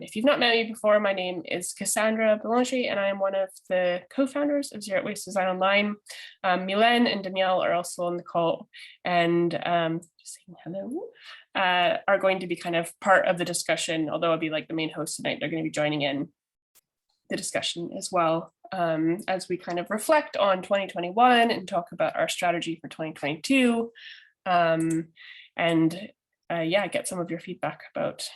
If you've not met me before, my name is Cassandra Belanger, and I am one of the co-founders of Zero Waste Design Online. Mylène and Danielle are also on the call, and just saying hello, are going to be kind of part of the discussion, although I'll be like the main host tonight. They're going to be joining in the discussion as well, as we kind of reflect on 2021 and talk about our strategy for 2022, and get some of your feedback about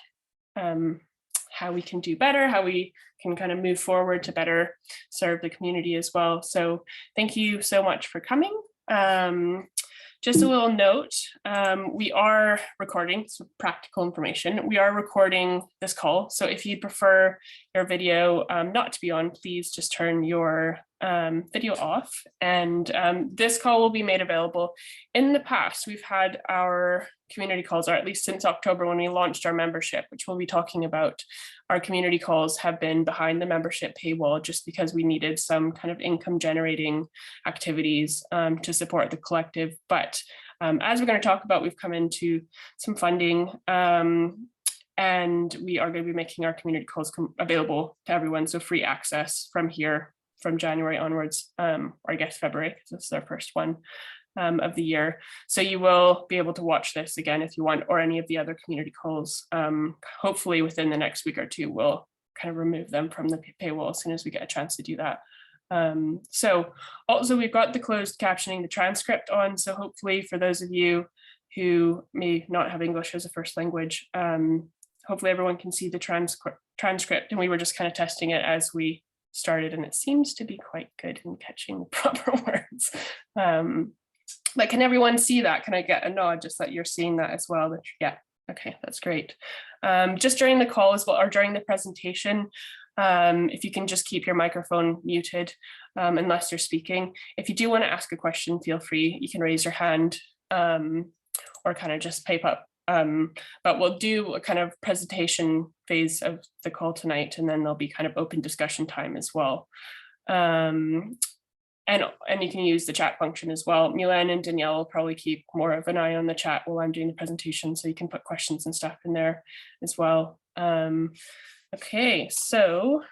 how we can do better, how we can kind of move forward to better serve the community as well. So thank you so much for coming. Just a little note, we are recording, some practical information. We are recording this call. So if you prefer your video not to be on, please just turn your video off. And this call will be made available. In the past, we've had our community calls, or at least since October when we launched our membership, which we'll be talking about. Our community calls have been behind the membership paywall just because we needed some kind of income generating activities to support the collective. But as we're going to talk about, we've come into some funding and we are going to be making our community calls available to everyone. So free access from here, from January onwards, or I guess February, because this is our first one of the year. So you will be able to watch this again if you want, or any of the other community calls. Hopefully within the next week or two, we'll kind of remove them from the paywall as soon as we get a chance to do that. So also we've got the closed captioning, the transcript on. So hopefully for those of you who may not have English as a first language, hopefully everyone can see the transcript. And we were just kind of testing it as we started, and it seems to be quite good in catching the proper words. But can everyone see that? Can I get a nod just that you're seeing that as well? Yeah, okay, that's great. Just during the call as well, or during the presentation, if you can just keep your microphone muted unless you're speaking. If you do want to ask a question, feel free. You can raise your hand or kind of just pipe up. But we'll do a kind of presentation phase of the call tonight, and then there'll be kind of open discussion time as well. And you can use the chat function as well. Mylène and Danielle will probably keep more of an eye on the chat while I'm doing the presentation, so you can put questions and stuff in there as well. Okay, so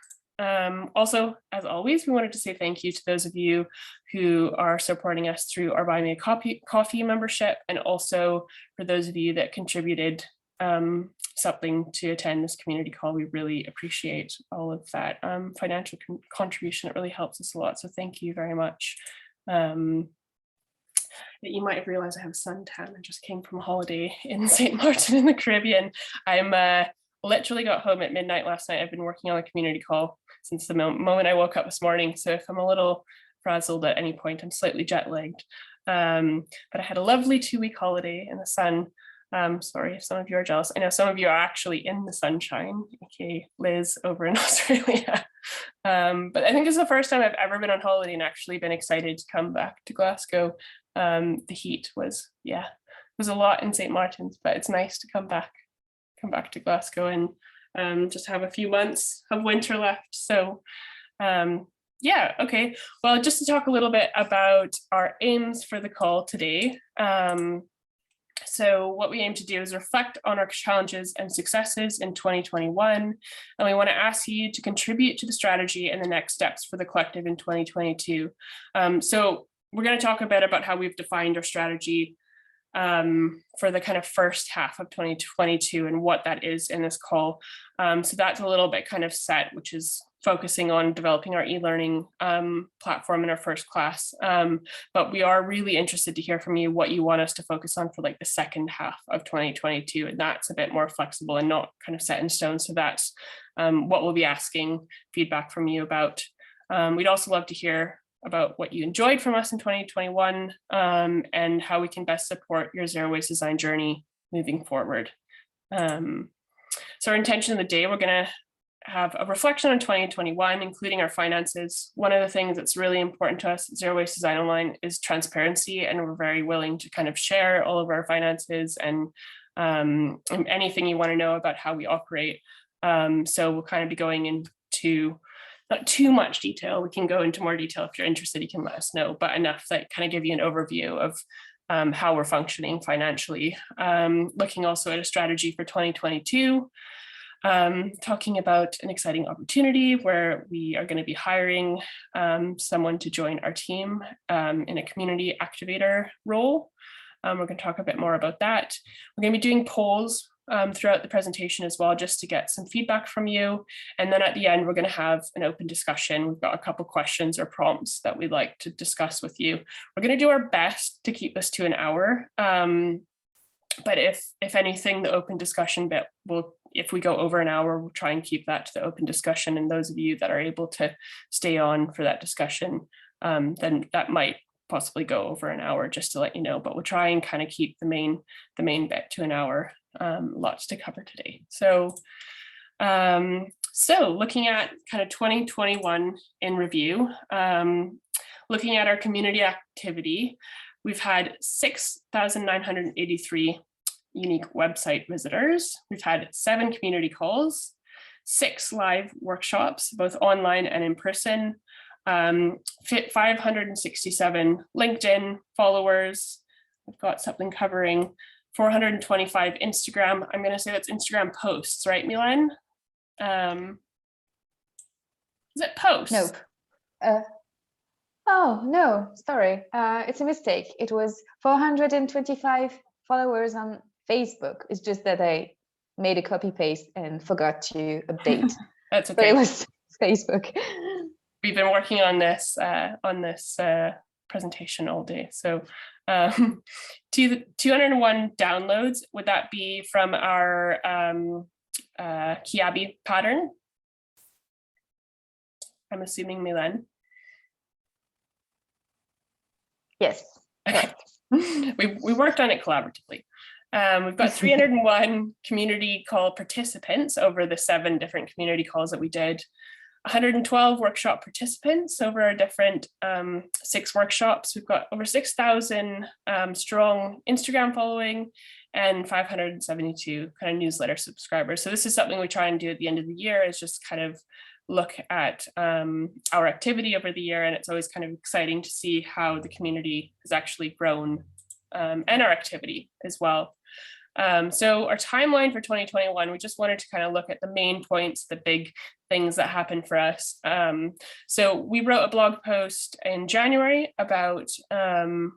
also, as always, we wanted to say thank you to those of you who are supporting us through our Buy Me a Coffee membership, and also for those of you that contributed something to attend this community call. We really appreciate all of that financial contribution. It really helps us a lot. So thank you very much. You might have realized I have a suntan. I just came from a holiday in St. Martin in the Caribbean. I'm literally got home at midnight last night. I've been working on a community call since the moment I woke up this morning. So if I'm a little frazzled at any point, I'm slightly jet lagged. But I had a lovely 2-week holiday in the sun. Sorry if some of you are jealous. I know some of you are actually in the sunshine, aka Liz over in Australia. But I think it's the first time I've ever been on holiday and actually been excited to come back to Glasgow. The heat was, was a lot in St. Martin's, but it's nice to come back to Glasgow and just have a few months of winter left. So okay. Well, just to talk a little bit about our aims for the call today. So what we aim to do is reflect on our challenges and successes in 2021, and we want to ask you to contribute to the strategy and the next steps for the collective in 2022. So we're going to talk a bit about how we've defined our strategy for the kind of first half of 2022 and what that is in this call. So that's a little bit kind of set, which is focusing on developing our e-learning platform in our first class. But we are really interested to hear from you what you want us to focus on for like the second half of 2022. And that's a bit more flexible and not kind of set in stone. So that's what we'll be asking feedback from you about. We'd also love to hear about what you enjoyed from us in 2021 and how we can best support your zero waste design journey moving forward. So our intention of the day, we're going to have a reflection on 2021, including our finances. One of the things that's really important to us at Zero Waste Design Online is transparency, and we're very willing to kind of share all of our finances and anything you want to know about how we operate. So we'll kind of be going into not too much detail. We can go into more detail if you're interested. You can let us know, but enough that kind of give you an overview of how we're functioning financially. Looking also at a strategy for 2022. talking about an exciting opportunity where we are going to be hiring someone to join our team in a community activator role. We're going to talk a bit more about that. We're going to be doing polls throughout the presentation as well, just to get some feedback from you. And then at the end, we're going to have an open discussion. We've got a couple questions or prompts that we'd like to discuss with you. We're going to do our best to keep this to an hour. But if anything, the open discussion bit will, if we go over an hour, we'll try and keep that to the open discussion. And those of you that are able to stay on for that discussion, then that might possibly go over an hour, just to let you know. But we'll try and kind of keep the main bit to an hour. Lots to cover today. So looking at kind of 2021 in review, looking at our community activity, we've had 6,983 unique website visitors. We've had 7 community calls, 6 live workshops, both online and in person, 567 LinkedIn followers. We've got something covering 425 Instagram. I'm going to say that's Instagram posts, right, Mylène? Is it posts? Nope. Oh, no, sorry. It's a mistake. It was 425 followers on Facebook. It's just that I made a copy paste and forgot to update. That's okay. But it was Facebook. We've been working on this presentation all day. So 201 downloads. Would that be from our Kiabi pattern? I'm assuming, Mylène. Yes. Okay. we worked on it collaboratively. We've got 301 community call participants over the 7 different community calls that we did. 112 workshop participants over our different 6 workshops. We've got over 6,000 strong Instagram following and 572 kind of newsletter subscribers. So this is something we try and do at the end of the year, is just kind of look at our activity over the year. And it's always kind of exciting to see how the community has actually grown and our activity as well. So our timeline for 2021, we just wanted to kind of look at the main points, the big things that happened for us. So we wrote a blog post in January about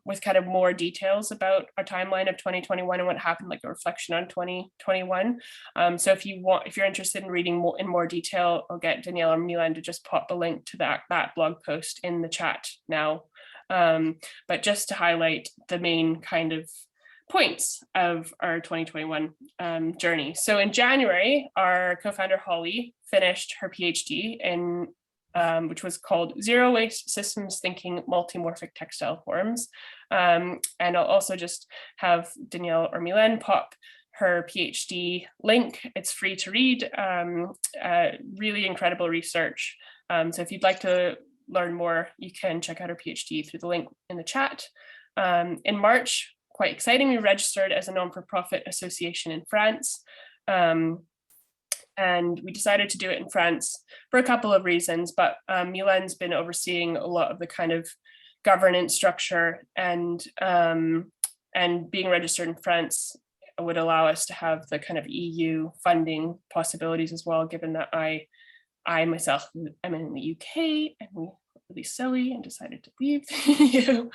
with kind of more details about our timeline of 2021 and what happened, like a reflection on 2021. So if you're interested in reading in more detail, I'll get Danielle or Mylène to just pop the link to that blog post in the chat now. But just to highlight the main kind of points of our 2021 journey. So in January, our co-founder Holly finished her PhD in which was called Zero Waste Systems Thinking Multimorphic Textile Forms. And I'll also just have Danielle or Mylène pop her PhD link. It's free to read, really incredible research. So if you'd like to learn more, you can check out her PhD through the link in the chat. In March, quite exciting, we registered as a non-for-profit association in France. And we decided to do it in France for a couple of reasons, but Mylène's been overseeing a lot of the kind of governance structure, and being registered in France would allow us to have the kind of EU funding possibilities as well, given that I myself am in the UK and we were really silly and decided to leave the EU.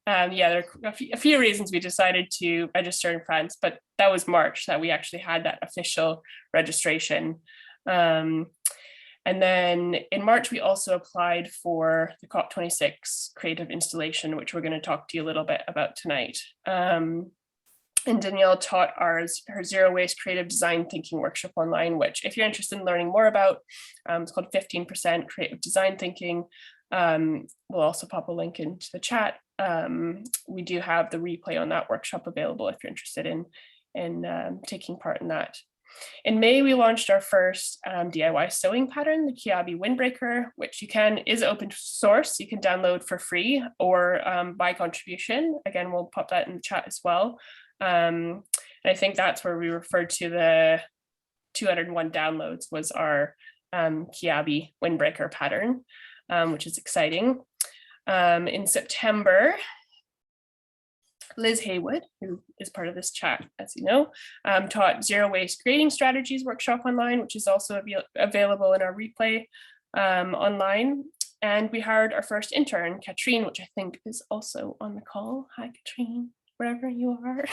Yeah, there are a few reasons we decided to register in France, but that was March that we actually had that official registration. And then in March, we also applied for the COP26 creative installation, which we're going to talk to you a little bit about tonight. And Danielle taught her Zero Waste Creative Design Thinking workshop online, which if you're interested in learning more about, it's called 15% Creative Design Thinking. We'll also pop a link into the chat. We do have the replay on that workshop available if you're interested in taking part in that. In May, we launched our first DIY sewing pattern, the Kiabi Windbreaker, which is open source. You can download for free or by contribution. Again, we'll pop that in the chat as well. And I think that's where we referred to the 201 downloads was our Kiabi Windbreaker pattern, which is exciting. In September, Liz Haywood, who is part of this chat, as you know, taught zero waste grading strategies workshop online, which is also available in our replay online. And we hired our first intern, Katrine, which I think is also on the call. Hi, Katrine, wherever you are.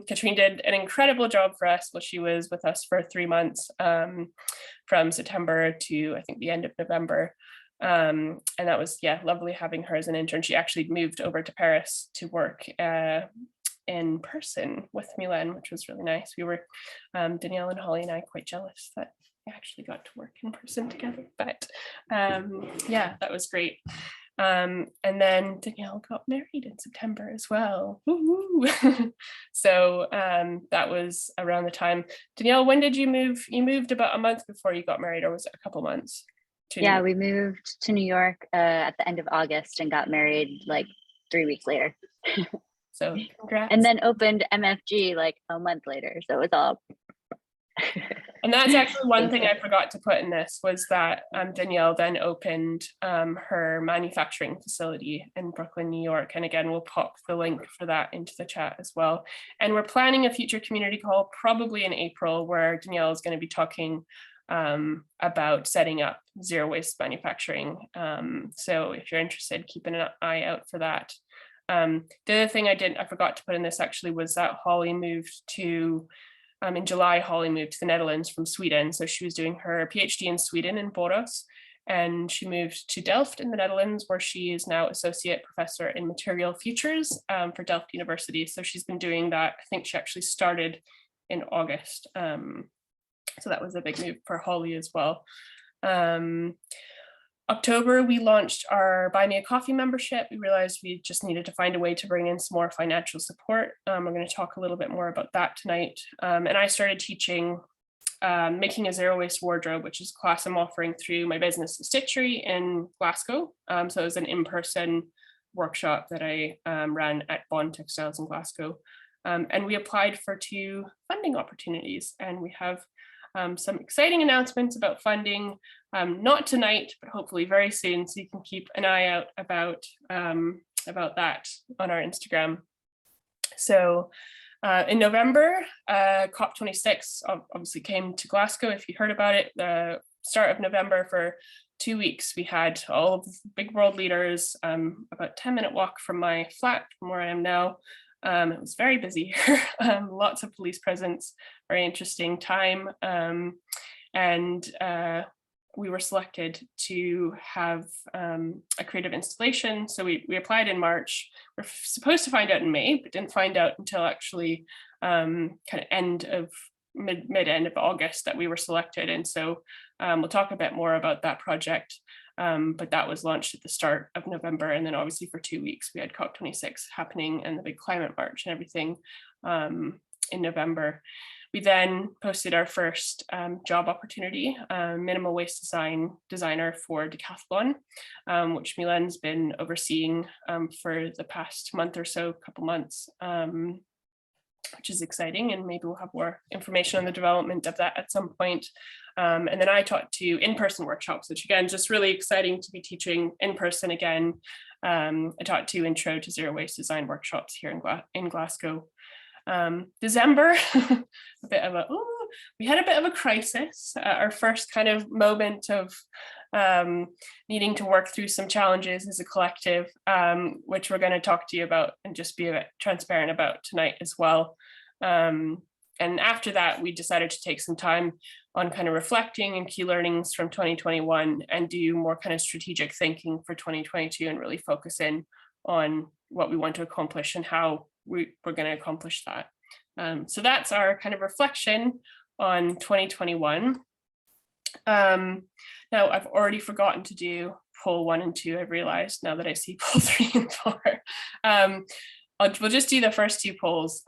Katrine did an incredible job for us while she was with us for 3 months, from September to I think the end of November. And that was, yeah, lovely having her as an intern. She actually moved over to Paris to work in person with Mylène, which was really nice. We were, Danielle and Holly and I, quite jealous that we actually got to work in person together, but yeah, that was great. And then Danielle got married in September as well. So that was around the time. Danielle, when did you move? You moved about a month before you got married, or was it a couple months? Yeah, we moved to New York at the end of August and got married like 3 weeks later. So congrats. And then opened MFG like a month later. So it's all. And that's actually one thing I forgot to put in this, was that Danielle then opened her manufacturing facility in Brooklyn, New York. And again, we'll pop the link for that into the chat as well. And we're planning a future community call probably in April, where Danielle is going to be talking about setting up zero waste manufacturing. So if you're interested, keep an eye out for that. The other thing I forgot to put in this actually was that Holly moved to, in July, Holly moved to the Netherlands from Sweden. So she was doing her PhD in Sweden in Borås, and she moved to Delft in the Netherlands, where she is now associate professor in material futures for Delft University. So she's been doing that. I think she actually started in August. So that was a big move for Holly as well. October, we launched our Buy Me a Coffee membership. We realized we just needed to find a way to bring in some more financial support. We're going to talk a little bit more about that tonight. And I started teaching making a zero waste wardrobe, which is a class I'm offering through my business, The Stitchery, in Glasgow. So it was an in-person workshop that I ran at Bond Textiles in Glasgow. And we applied for 2 funding opportunities, and we have some exciting announcements about funding, not tonight, but hopefully very soon. So you can keep an eye out about that on our Instagram. So in November, COP26 obviously came to Glasgow. If you heard about it, the start of November, for 2 weeks, we had all of the big world leaders, about 10-minute walk from my flat, from where I am now. It was very busy here, lots of police presence, very interesting time. And we were selected to have a creative installation. So we applied in March. We're supposed to find out in May, but didn't find out until actually kind of mid-end of August that we were selected. And so we'll talk a bit more about that project. But that was launched at the start of November. And then obviously for 2 weeks, we had COP26 happening and the big climate march and everything in November. We then posted our first job opportunity, minimal waste designer for Decathlon, which Mylène's been overseeing for the past month or so, couple months, which is exciting. And maybe we'll have more information on the development of that at some point. And then I taught 2 in-person workshops, which again, just really exciting to be teaching in person again. I taught 2 intro to zero waste design workshops here in Glasgow. December, we had a bit of a crisis, our first kind of moment of needing to work through some challenges as a collective, which we're going to talk to you about and just be a bit transparent about tonight as well. And after that, we decided to take some time on kind of reflecting and key learnings from 2021 and do more kind of strategic thinking for 2022 and really focus in on what we want to accomplish and how we're going to accomplish that. So that's our kind of reflection on 2021. Now I've already forgotten to do poll 1 and 2. I've realized now that I see poll 3 and 4. We'll just do the first 2 polls.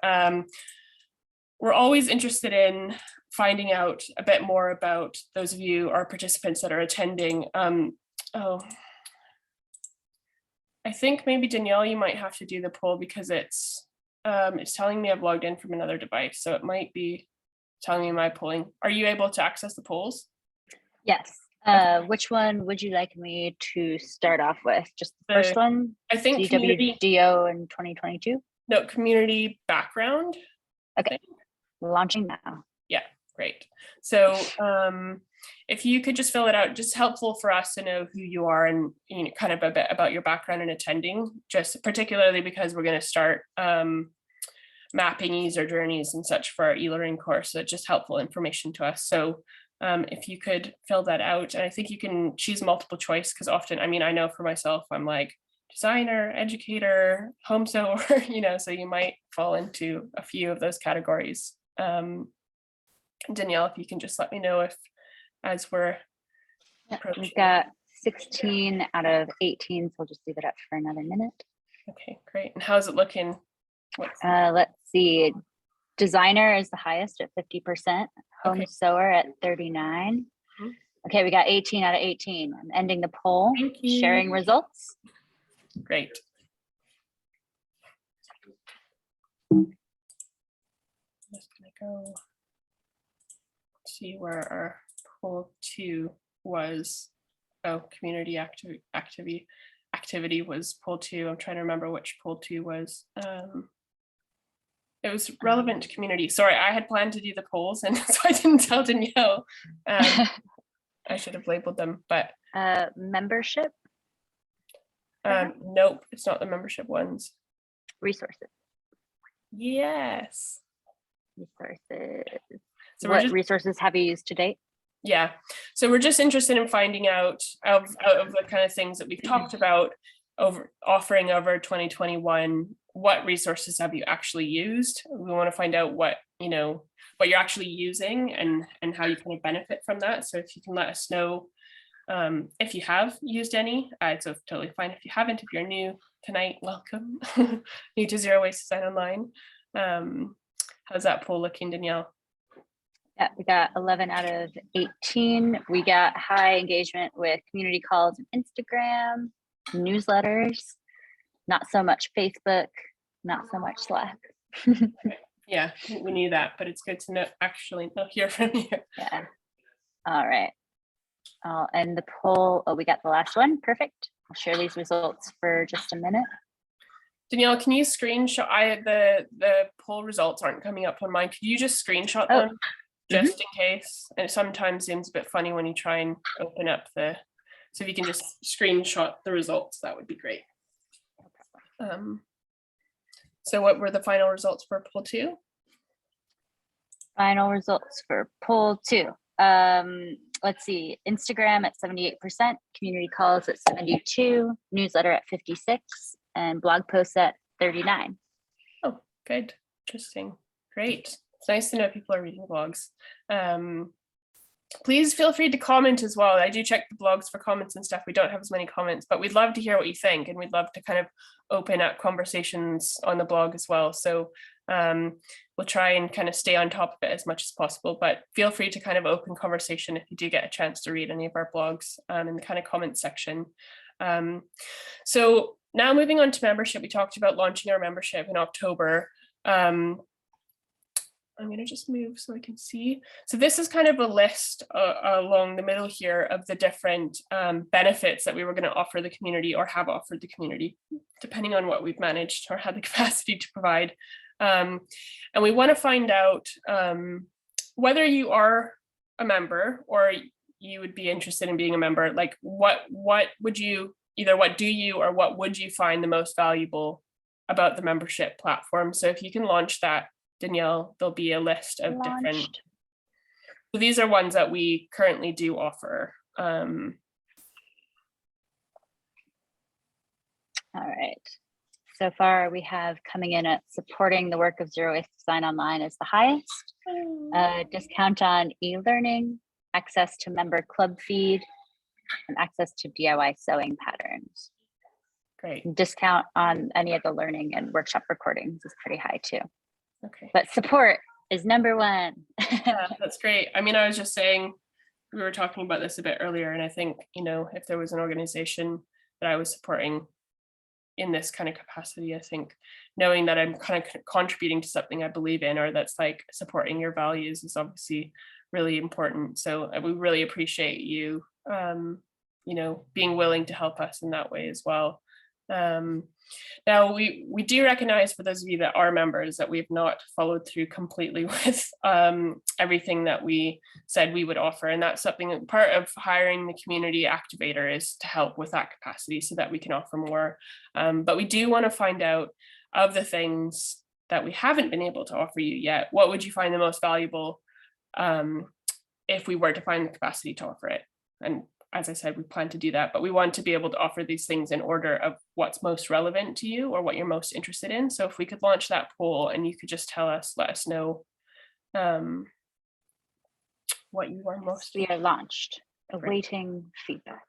We're always interested in finding out a bit more about those of you, our participants that are attending. I think maybe Danielle, you might have to do the poll because it's telling me I've logged in from another device, so it might be telling me my polling. Are you able to access the polls? Yes. Which one would you like me to start off with? Just the The- first one? I think community, ZWDO in 2022? no, community background. Okay, launching now. Yeah, great. So if you could just fill it out, just helpful for us to know who you are and, you know, kind of a bit about your background in attending, just particularly because we're going to start mapping user journeys and such for our e-learning course. So it's just helpful information to us. So if you could fill that out, and I think you can choose multiple choice, because often, I mean, I know for myself, I'm like designer, educator, home sewer, you know, so you might fall into a few of those categories. Danielle, if you can just let me know if, as we're approaching. We've got 16 out of 18, so we'll just leave it up for another minute. Okay, great. And how's it looking? Let's see. Designer is the highest at 50%. Home Okay. sewer at 39. Mhm. Okay, we got 18 out of 18. I'm ending the poll. Thank you. Sharing results. Great. Just gonna go see where our poll 2 was. Oh, community activity was poll 2. I'm trying to remember which poll 2 was. It was relevant to community. Sorry, I had planned to do the polls, and so I didn't tell Danielle. I should have labeled them, but Membership nope, it's not the membership ones. resources. Yes. Resources. So we're What just, resources have you used to date? yeah. So we're just interested in finding out out of the kind of things that we've talked about offering over 2021, what resources have you actually used? We want to find out what, you know, what you're actually using and how you kind of benefit from that. So if you can let us know if you have used any, it's totally fine. If you haven't, if you're new tonight, welcome. New to Zero Waste Design Online. How's that poll looking, Danielle? Yeah, we got 11 out of 18. We got high engagement with community calls and Instagram, newsletters, not so much Facebook, not so much Slack. Yeah, we knew that, but it's good to know, actually hear from you. Yeah. All right. I'll end the poll. Oh, we got the last one. Perfect. I'll share these results for just a minute. Danielle, can you screenshot? The poll results aren't coming up on mine. Could you just screenshot them just in case? And it sometimes seems a bit funny when you try and open up so if you can just screenshot the results, that would be great. So what were the final results for poll 2? Final results for poll 2. Let's see, Instagram at 78%, community calls at 72, newsletter at 56, and blog posts at 39. Oh, good. Interesting. Great. It's nice to know people are reading blogs. Please feel free to comment as well. I do check the blogs for comments and stuff. We don't have as many comments, but we'd love to hear what you think, and we'd love to kind of open up conversations on the blog as well. So we'll try and kind of stay on top of it as much as possible, but feel free to kind of open conversation if you do get a chance to read any of our blogs in the kind of comment section. So now moving on to membership, we talked about launching our membership in October. I'm going to just move so I can see. So this is kind of a list along the middle here of the different benefits that we were going to offer the community or have offered the community, depending on what we've managed or had the capacity to provide. And we want to find out whether you are a member or you would be interested in being a member, like what would you, either what do you or what would you find the most valuable about the membership platform? So if you can launch that, Danielle, there'll be a list of different. So these are ones that we currently do offer. All right. So far, we have coming in at supporting the work of Zero Waste Design Online as the highest. Discount on e-learning, access to member club feed, and access to DIY sewing patterns. Great. Discount on any of the learning and workshop recordings is pretty high too. Okay. But support is #1. Yeah, that's great. I mean, I was just saying, we were talking about this a bit earlier, and I think, you know, if there was an organization that I was supporting in this kind of capacity, I think knowing that I'm kind of contributing to something I believe in, or that's like supporting your values, is obviously really important. So we really appreciate you you know, being willing to help us in that way as well. Now we do recognize, for those of you that are members, that we've not followed through completely with everything that we said we would offer, and that's something, part of hiring the community activator is to help with that capacity so that we can offer more. But we do want to find out, of the things that we haven't been able to offer you yet, what would you find the most valuable if we were to find the capacity to offer it? And as I said, we plan to do that, but we want to be able to offer these things in order of what's most relevant to you or what you're most interested in. So if we could launch that poll and you could just let us know what you are most. We are launched, awaiting feedback.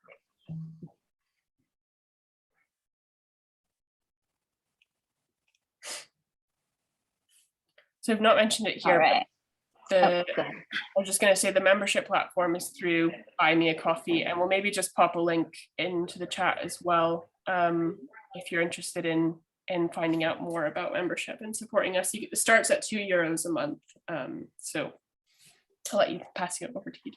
So I've not mentioned it here. All right. I was just going to say the membership platform is through Buy Me a Coffee, and we'll maybe just pop a link into the chat as well if you're interested in finding out more about membership and supporting us. It starts at €2 a month. So I'll let you pass it over to you.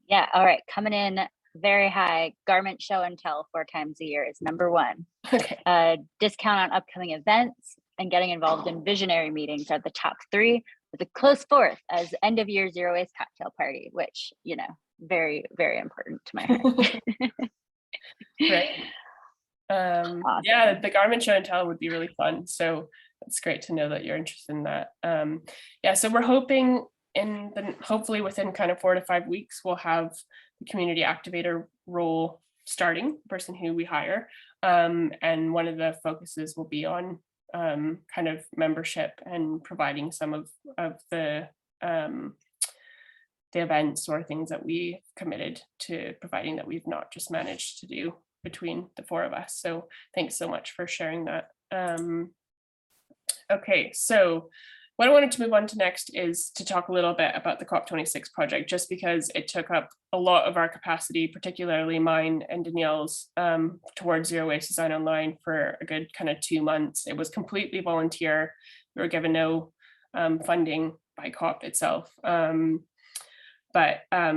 Yeah, all right, coming in very high. Garment show and tell 4 times a year is #1. Okay. Discount on upcoming events and getting involved in visionary meetings are the top 3, with a close 4th as end of year zero waste cocktail party, which, you know, very, very important to my heart. Great. Awesome. Yeah, the garment show and tell would be really fun. So it's great to know that you're interested in that. Yeah, so we're hoping hopefully within kind of 4 to 5 weeks, we'll have the community activator role starting, the person who we hire. And one of the focuses will be on kind of membership and providing some of the events or things that we committed to providing that we've not just managed to do between the 4 of us. So thanks so much for sharing that. Okay, so what I wanted to move on to next is to talk a little bit about the COP26 project, just because it took up a lot of our capacity, particularly mine and Danielle's, towards zero waste design online for a good kind of 2 months. It was completely volunteer. We were given no funding by COP itself.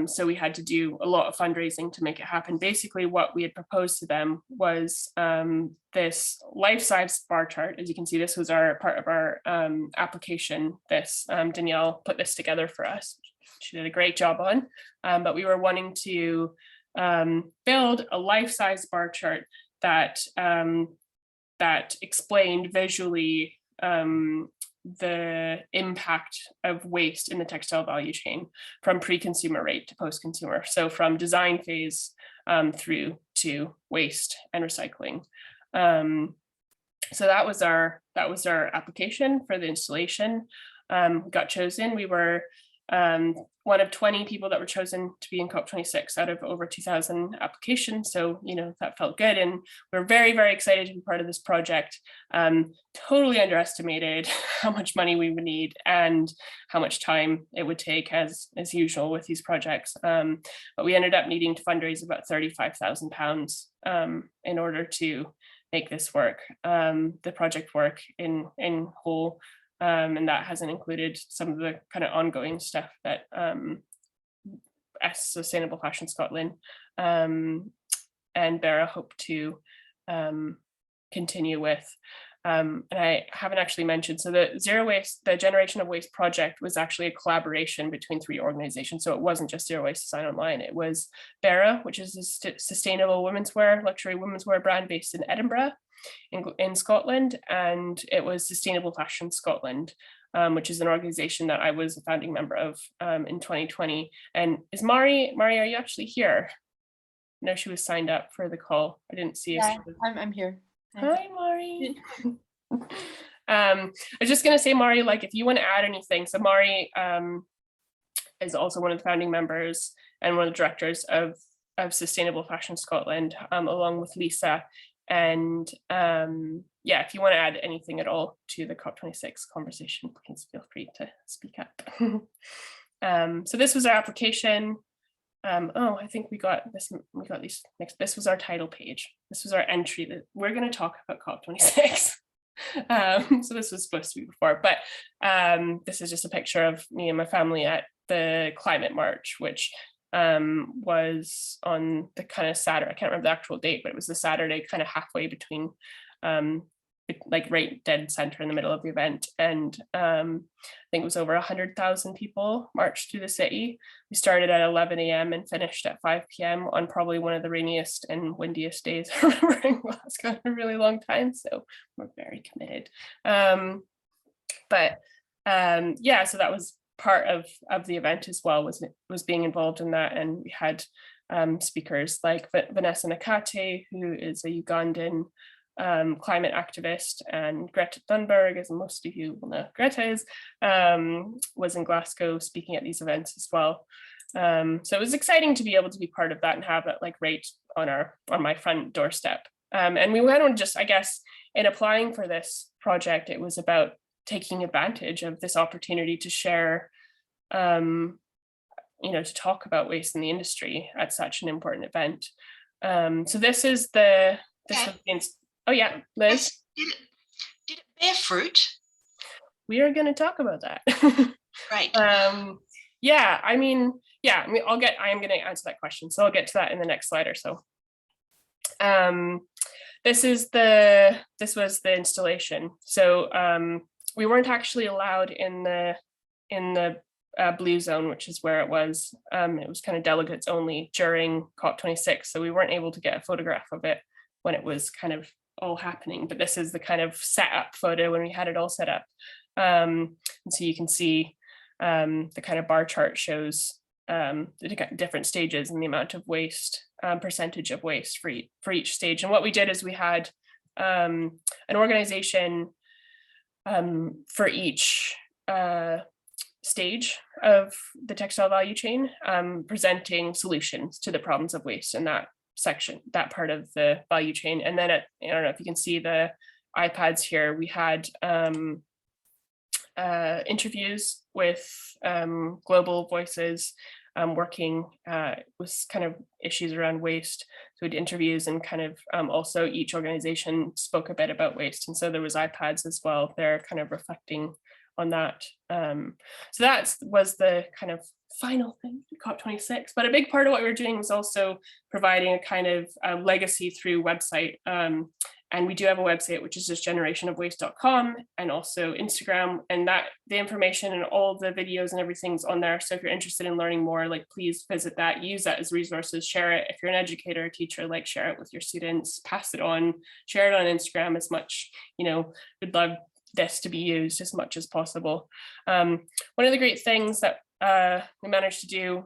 So we had to do a lot of fundraising to make it happen. Basically, what we had proposed to them was this life-size bar chart. As you can see, this was part of our application. Danielle put this together for us. She did a great job on, but we were wanting to build a life-size bar chart that explained visually the impact of waste in the textile value chain from pre-consumer rate to post-consumer. So from design phase through to waste and recycling. So that was our application for the installation. We got chosen. We were one of 20 people that were chosen to be in COP26 out of over 2,000 applications. So, you know, that felt good. And we're very, very excited to be part of this project. Totally underestimated how much money we would need and how much time it would take as usual with these projects. But we ended up needing to fundraise about £35,000 in order to make this work, the project work in whole. And that hasn't included some of the kind of ongoing stuff that Sustainable Fashion Scotland and Bera hope to continue with. And I haven't actually mentioned, so the Generation of Waste project was actually a collaboration between 3 organizations. So it wasn't just Zero Waste Design Online, it was Bera, which is a sustainable luxury women's wear brand based in Edinburgh, in Scotland, and it was Sustainable Fashion Scotland, which is an organization that I was a founding member of in 2020. And is Mari, are you actually here? No, she was signed up for the call. I didn't see yeah, I'm here. Hi, Mari. I was just going to say, Mari, like if you want to add anything. So Mari is also one of the founding members and one of the directors of Sustainable Fashion Scotland, along with Lisa. And yeah, if you want to add anything at all to the COP26 conversation, please feel free to speak up. So this was our application. I think we got these next. This was our title page. This was our entry that we're going to talk about COP26. So this was supposed to be before, but this is just a picture of me and my family at the climate march, which was on the kind of Saturday, I can't remember the actual date, but it was the Saturday kind of halfway between like right dead center in the middle of the event. And I think it was over 100,000 people marched through the city. We started at 11 a.m. and finished at 5 p.m. on probably one of the rainiest and windiest days I remember in Glasgow in a really long time. So we're very committed. Yeah, so that was part of the event as well, was being involved in that. And we had speakers like Vanessa Nakate, who is a Ugandan climate activist, and Greta Thunberg, as most of you will know Greta is, was in Glasgow speaking at these events as well. So it was exciting to be able to be part of that and have that like right on my front doorstep. And we went on, just, I guess, in applying for this project, it was about taking advantage of this opportunity to share, to talk about waste in the industry at such an important event. So this is the, oh yeah, Liz? Did it bear fruit? We are going to talk about that. Right. Yeah, I am going to answer that question. So I'll get to that in the next slide or so. This was the installation. So we weren't actually allowed in the blue zone, which is where it was. It was kind of delegates only during COP26. So we weren't able to get a photograph of it when it was kind of all happening, but this is the kind of setup photo when we had it all set up. And so you can see the kind of bar chart shows the different stages and the amount of waste, percentage of waste for each stage. And what we did is we had an organization for each stage of the textile value chain, presenting solutions to the problems of waste in that section, that part of the value chain. And then I don't know if you can see the iPads here, we had interviews with global voices working with kind of issues around waste. So we did interviews, and kind of also each organization spoke a bit about waste. And so there was iPads as well. They're kind of reflecting on that. So that was the kind of final thing, COP26. But a big part of what we were doing was also providing a kind of legacy through website. And we do have a website, which is just generationofwaste.com, and also Instagram, and that the information and all the videos and everything's on there. So if you're interested in learning more, like, please visit that, use that as resources, share it. If you're an educator or teacher, like, share it with your students, pass it on, share it on Instagram as much, we'd love this to be used as much as possible. One of the great things that we managed to do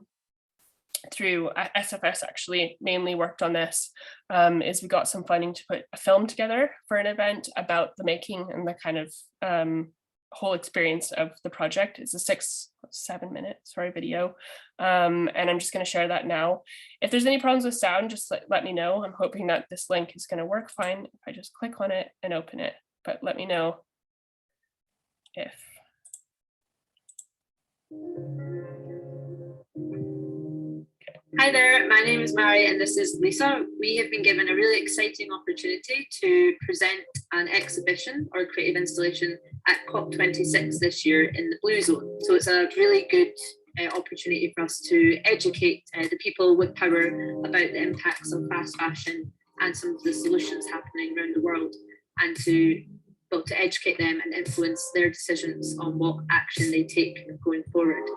through SFS, actually mainly worked on this, is we got some funding to put a film together for an event about the making and the kind of whole experience of the project. It's a 7 minute video, and I'm just going to share that now. If there's any problems with sound, just let me know. I'm hoping that this link is going to work fine if I just click on it and open it, but let me know if. Hi there, my name is Mary and this is Lisa. We have been given a really exciting opportunity to present an exhibition or creative installation at COP26 this year in the Blue Zone. So it's a really good opportunity for us to educate the people with power about the impacts of fast fashion and some of the solutions happening around the world, and to educate them and influence their decisions on what action they take going forward.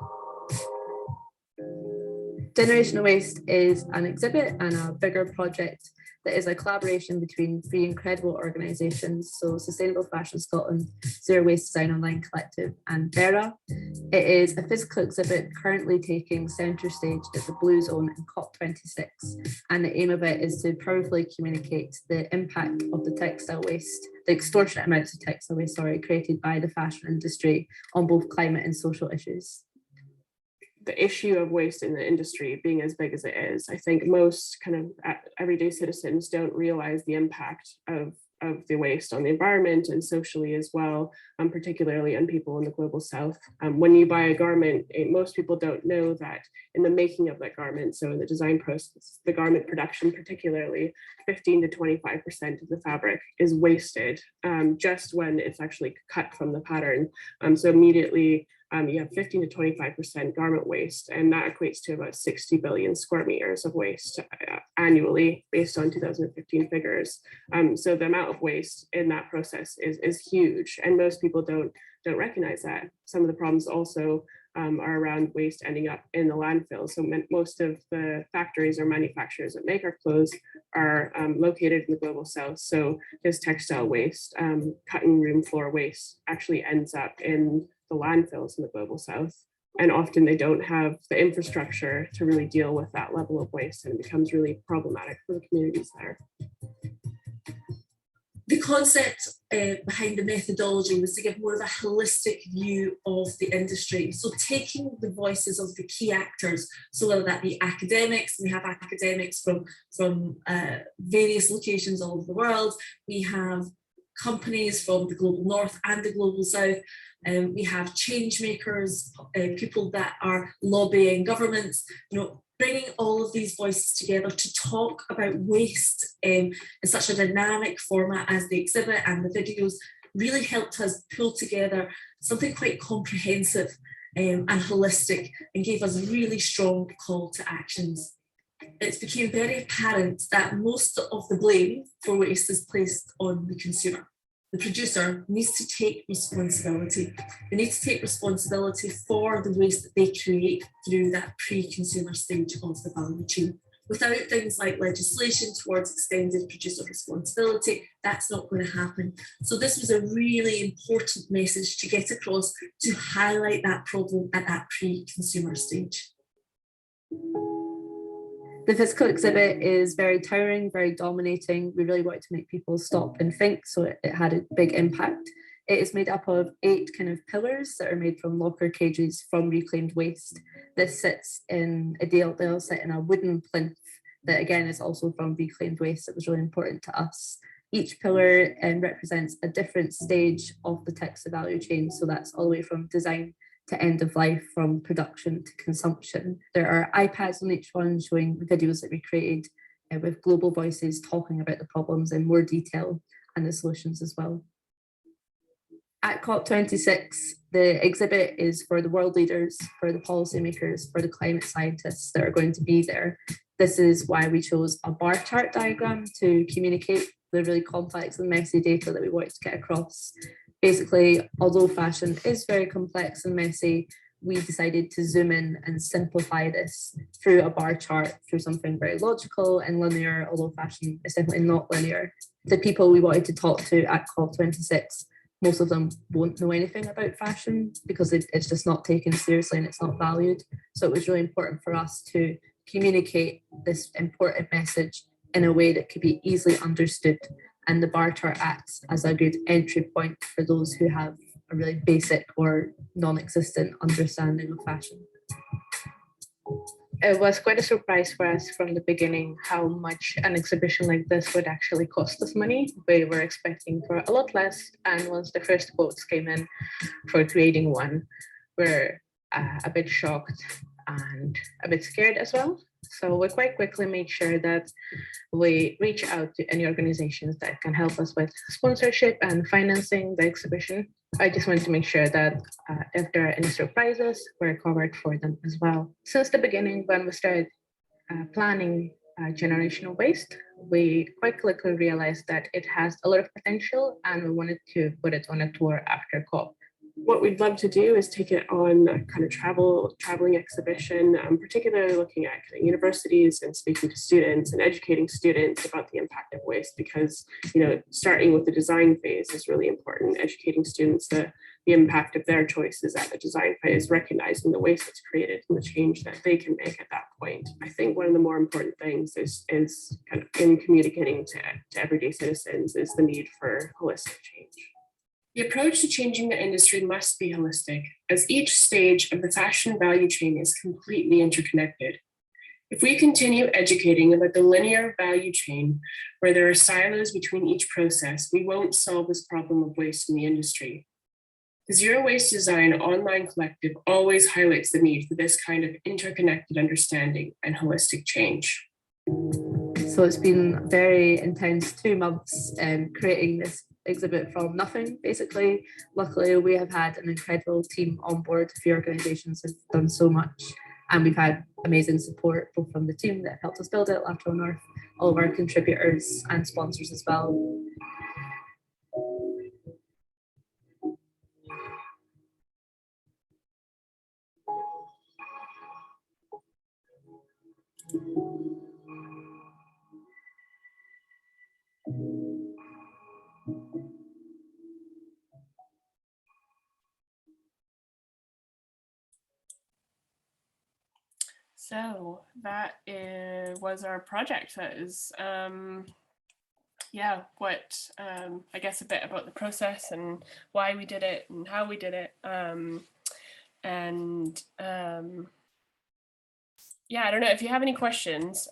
Generational Waste is an exhibit and a bigger project that is a collaboration between three incredible organisations, so Sustainable Fashion Scotland, Zero Waste Design Online Collective and Vera. It is a physical exhibit currently taking centre stage at the Blue Zone in COP26, and the aim of it is to powerfully communicate the impact of the textile waste, the extortionate amounts of textile waste, created by the fashion industry on both climate and social issues. The issue of waste in the industry being as big as it is, I think most kind of everyday citizens don't realize the impact of the waste on the environment and socially as well, particularly on people in the global south. When you buy a garment, most people don't know that in the making of that garment, so in the design process, the garment production particularly, 15 to 25% of the fabric is wasted just when it's actually cut from the pattern. So immediately, you have 15 to 25% garment waste, and that equates to about 60 billion square meters of waste annually based on 2015 figures. So the amount of waste in that process is huge, and most people don't recognize that. Some of the problems also are around waste ending up in the landfill. So most of the factories or manufacturers that make our clothes are located in the global south. So this textile waste, cutting room floor waste, actually ends up in the landfills in the global south. And often they don't have the infrastructure to really deal with that level of waste, and it becomes really problematic for the communities there. The concept behind the methodology was to give more of a holistic view of the industry. So taking the voices of the key actors, so whether that be academics, we have academics from various locations all over the world. We have companies from the global north and the global south. We have change makers, people that are lobbying governments, bringing all of these voices together to talk about waste in such a dynamic format as the exhibit and the videos really helped us pull together something quite comprehensive and holistic, and gave us a really strong call to actions. It became very apparent that most of the blame for waste is placed on the consumer. The producer needs to take responsibility. They need to take responsibility for the waste that they create through that pre-consumer stage of the value chain. Without things like legislation towards extended producer responsibility, that's not going to happen. So this was a really important message to get across, to highlight that problem at that pre-consumer stage. The physical exhibit is very towering, very dominating. We really wanted to make people stop and think, so it had a big impact. It is made up of 8 kind of pillars that are made from locker cages from reclaimed waste. This sits in a they'll sit in a wooden plinth that again is also from reclaimed waste. It was really important to us. Each pillar represents a different stage of the textile value chain. So that's all the way from design to end of life, from production to consumption. There are iPads on each one showing videos that we created with global voices talking about the problems in more detail and the solutions as well. At COP26, the exhibit is for the world leaders, for the policymakers, for the climate scientists that are going to be there. This is why we chose a bar chart diagram to communicate the really complex and messy data that we wanted to get across. Basically, although fashion is very complex and messy, we decided to zoom in and simplify this through a bar chart, through something very logical and linear, although fashion is definitely not linear. The people we wanted to talk to at COP26, most of them won't know anything about fashion because it's just not taken seriously and it's not valued. So it was really important for us to communicate this important message in a way that could be easily understood. And the bar chart acts as a good entry point for those who have a really basic or non-existent understanding of fashion. It was quite a surprise for us from the beginning how much an exhibition like this would actually cost us money. We were expecting for a lot less, and once the first quotes came in for creating one, we're a bit shocked and a bit scared as well. So we quite quickly made sure that we reach out to any organizations that can help us with sponsorship and financing the exhibition. I just wanted to make sure that if there are any surprises, we're covered for them as well. Since the beginning, when we started planning generational waste, we quite quickly realized that it has a lot of potential, and we wanted to put it on a tour after COP. What we'd love to do is take it on a kind of traveling exhibition, particularly looking at kind of universities and speaking to students and educating students about the impact of waste, because, starting with the design phase is really important, educating students the impact of their choices at the design phase, recognizing the waste that's created and the change that they can make at that point. I think one of the more important things is kind of in communicating to everyday citizens is the need for holistic change. The approach to changing the industry must be holistic, as each stage of the fashion value chain is completely interconnected. If we continue educating about the linear value chain, where there are silos between each process, we won't solve this problem of waste in the industry. The Zero Waste Design online collective always highlights the need for this kind of interconnected understanding and holistic change. So it's been very intense 2 months creating this exhibit from nothing, basically. Luckily, we have had an incredible team on board. A few organisations have done so much, and we've had amazing support both from the team that helped us build it, Lateral North, all of our contributors and sponsors as well. So that was our project. That is, yeah, what I guess a bit about the process and why we did it and how we did it. Yeah, I don't know if you have any questions.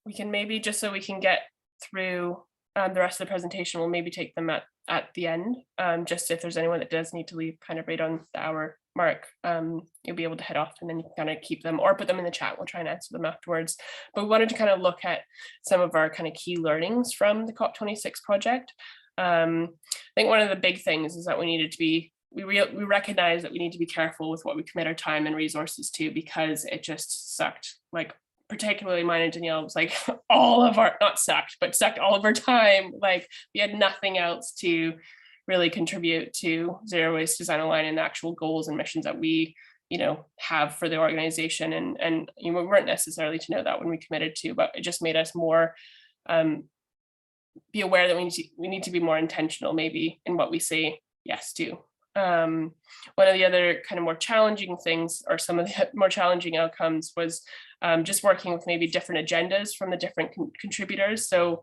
We can maybe, just so we can get through the rest of the presentation, we'll maybe take them at the end. Just if there's anyone that does need to leave kind of right on the hour mark, you'll be able to head off and then you can kind of keep them or put them in the chat. We'll try and answer them afterwards. But we wanted to kind of look at some of our kind of key learnings from the COP26 project. I think one of the big things is that we needed to be, we recognize that we need to be careful with what we commit our time and resources to, because it just sucked, like particularly mine and Danielle was like all of our, not sucked, but sucked all of our time. Like we had nothing else to really contribute to Zero Waste Design Online and the actual goals and missions that we, you know, have for the organization. And you know, we weren't necessarily to know that when we committed to, but it just made us more be aware that we need to be more intentional maybe in what we say yes to. One of the other kind of more challenging things, or some of the more challenging outcomes, was just working with maybe different agendas from the different contributors. So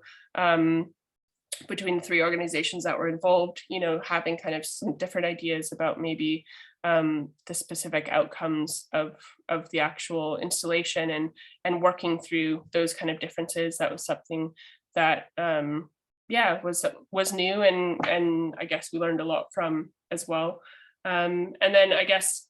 between the three organizations that were involved, you know, having kind of some different ideas about maybe the specific outcomes of the actual installation and working through those kind of differences. That was something that yeah, was new, and I guess we learned a lot from as well. And then I guess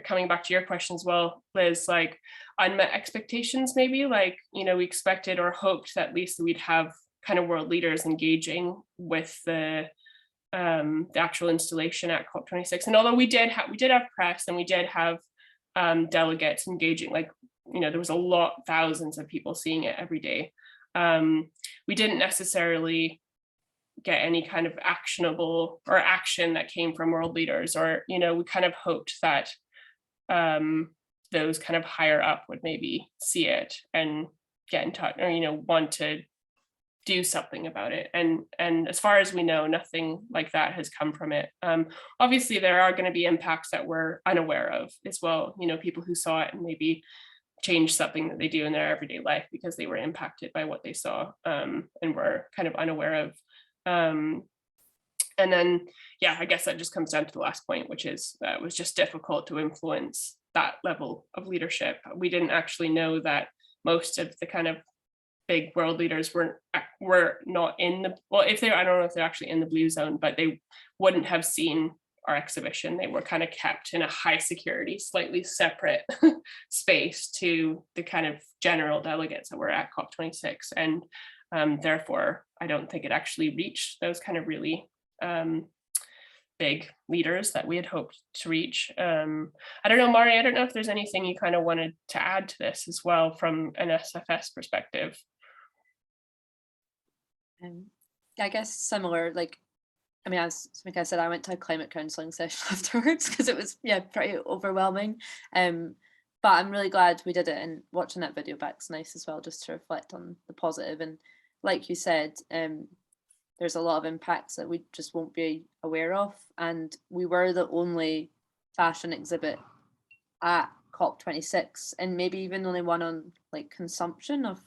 coming back to your question as well, Liz, like unmet expectations, maybe, like, you know, we expected or hoped that at least we'd have kind of world leaders engaging with the actual installation at COP26. And although we did have press and we did have delegates engaging, like, you know, there was a lot, thousands of people seeing it every day. We didn't necessarily get any kind of actionable or action that came from world leaders, or, you know, we kind of hoped that those kind of higher up would maybe see it and get in touch, or, you know, want to do something about it. And as far as we know, nothing like that has come from it. Obviously, there are going to be impacts that we're unaware of as well. You know, people who saw it and maybe change something that they do in their everyday life because they were impacted by what they saw and were kind of unaware of. And then, yeah, I guess that just comes down to the last point, which is that it was just difficult to influence that level of leadership. We didn't actually know that most of the kind of big world leaders were not in the, well, if they, I don't know if they're actually in the blue zone, but they wouldn't have seen our exhibition. They were kind of kept in a high security, slightly separate space to the kind of general delegates that were at COP26. And therefore, I don't think it actually reached those kind of really big leaders that we had hoped to reach. I don't know, Mari, I don't know if there's anything you kind of wanted to add to this as well from an SFS perspective. I guess similar, like, I mean, as Mika said, I went to a climate counselling session afterwards because it was, yeah, pretty overwhelming. But I'm really glad we did it, and watching that video back's nice as well, just to reflect on the positive. And like you said, there's a lot of impacts that we just won't be aware of. And we were the only fashion exhibit at COP26, and maybe even only one on like consumption of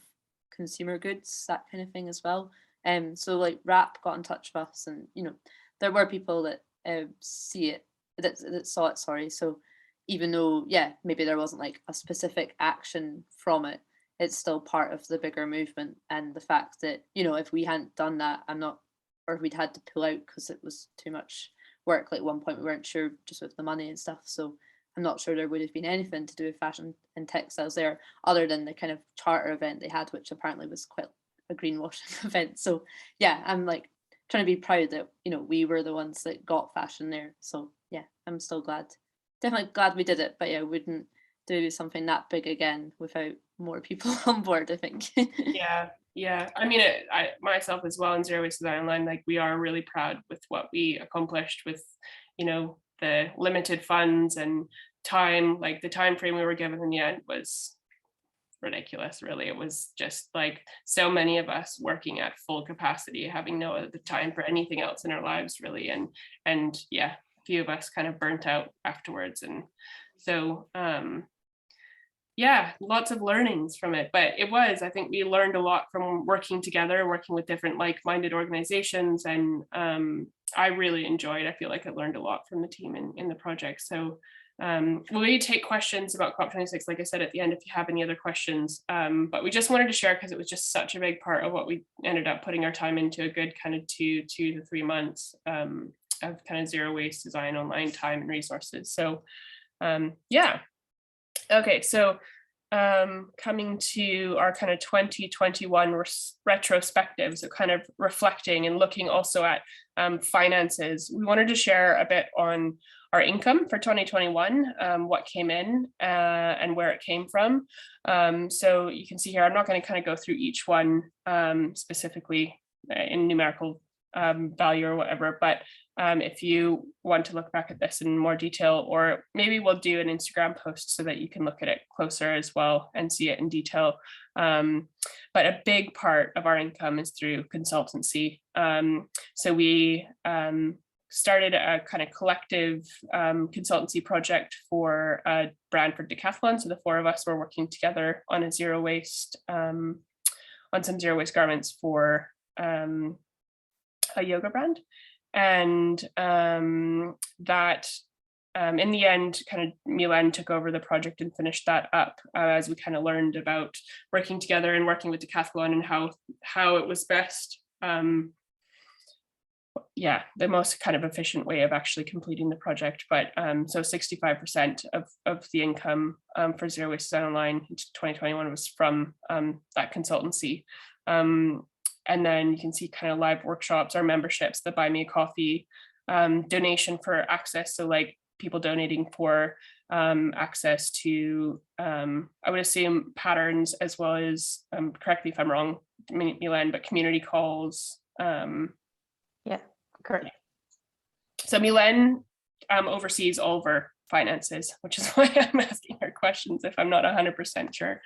consumer goods, that kind of thing as well. So like RAP got in touch with us, and, you know, there were people that that saw it, sorry. So even though, yeah, maybe there wasn't like a specific action from it, it's still part of the bigger movement. And the fact that, you know, if we hadn't done that, or if we'd had to pull out because it was too much work, like at one point we weren't sure just with the money and stuff. So I'm not sure there would have been anything to do with fashion and textiles there, other than the kind of charter event they had, which apparently was quite a greenwashing event. So yeah, I'm like trying to be proud that, you know, we were the ones that got fashion there. So yeah, I'm still glad, definitely glad we did it. But yeah, wouldn't do something that big again without more people on board, I think. Yeah. I mean, I myself as well in Zero Waste Design Online, like we are really proud with what we accomplished with, you know, the limited funds and time. Like the time frame we were given in the end was ridiculous, really. It was just like so many of us working at full capacity, having no other time for anything else in our lives, really. And yeah, a few of us kind of burnt out afterwards. And so yeah, lots of learnings from it. But I think we learned a lot from working together, working with different like-minded organizations. And I really enjoyed, I feel like I learned a lot from the team in the project. So we'll maybe take questions about COP26, like I said, at the end, if you have any other questions. But we just wanted to share because it was just such a big part of what we ended up putting our time into, a good kind of 2 to 3 months of kind of Zero Waste Design Online time and resources. So yeah. Okay, so coming to our kind of 2021 retrospective, so kind of reflecting and looking also at finances, we wanted to share a bit on our income for 2021, what came in and where it came from. So you can see here, I'm not going to kind of go through each one specifically in numerical value or whatever, but if you want to look back at this in more detail, or maybe we'll do an Instagram post so that you can look at it closer as well and see it in detail. But a big part of our income is through consultancy. So we started a kind of collective consultancy project for a brand for decathlon. So the 4 of us were working together on a zero waste, on some zero waste garments for a yoga brand. And that in the end, kind of Mylène took over the project and finished that up as we kind of learned about working together and working with decathlon and how it was best, the most kind of efficient way of actually completing the project. But so 65% of the income for Zero Waste Design Online in 2021 was from that consultancy. And then you can see kind of live workshops, our memberships, the Buy Me a Coffee, donation for access. So like people donating for access to, I would assume patterns, as well as, correct me if I'm wrong, Mylène, but community calls. Yeah, correct. So Mylène oversees all of our finances, which is why I'm asking her questions if I'm not 100% sure.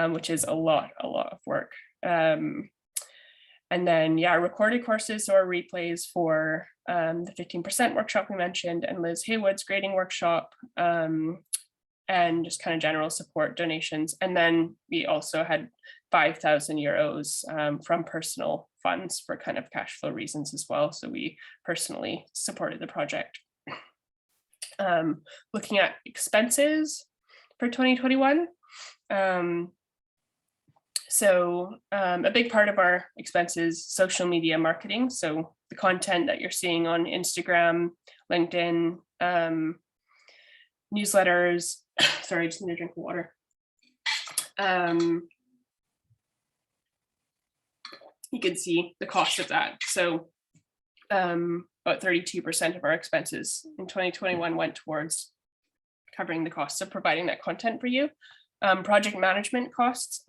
Which is a lot of work. And then, recorded courses or replays for the 15% workshop we mentioned, and Liz Haywood's grading workshop, and just kind of general support donations. And then we also had 5,000 euros from personal funds for kind of cash flow reasons as well. So we personally supported the project. Looking at expenses for 2021. A big part of our expenses, social media marketing. So the content that you're seeing on Instagram, LinkedIn, newsletters. Sorry, I just need a drink of water. You can see the cost of that. So about 32% of our expenses in 2021 went towards covering the costs of providing that content for you. Project management costs,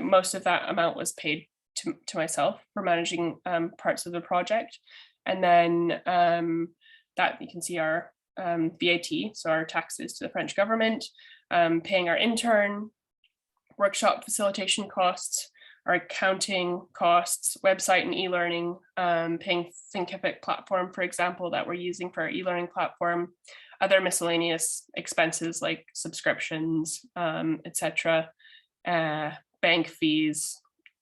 most of that amount was paid to myself for managing parts of the project. And then that you can see our VAT, so our taxes to the French government, paying our intern, workshop facilitation costs, our accounting costs, website and e-learning, paying Thinkific platform, for example, that we're using for our e-learning platform, other miscellaneous expenses like subscriptions, etc., bank fees,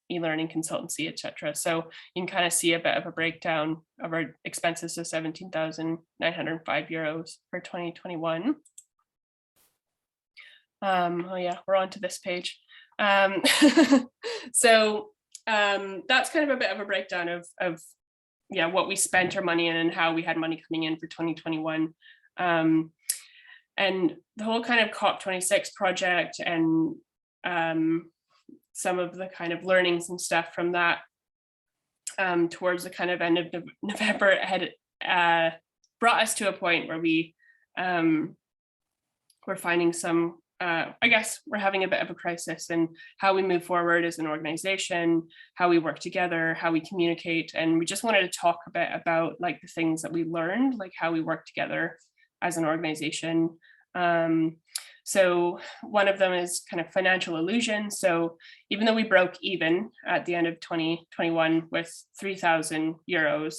e-learning consultancy, etc. So you can kind of see a bit of a breakdown of our expenses of 17,905 euros for 2021. We're on to this page. So that's kind of a bit of a breakdown of what we spent our money in and how we had money coming in for 2021. And the whole kind of COP26 project and some of the kind of learnings and stuff from that towards the kind of end of November had brought us to a point where we're finding some, I guess we're having a bit of a crisis in how we move forward as an organization, how we work together, how we communicate. And we just wanted to talk a bit about like the things that we learned, like how we work together as an organization. So one of them is kind of financial illusion. So even though we broke even at the end of 2021 with 300 euros,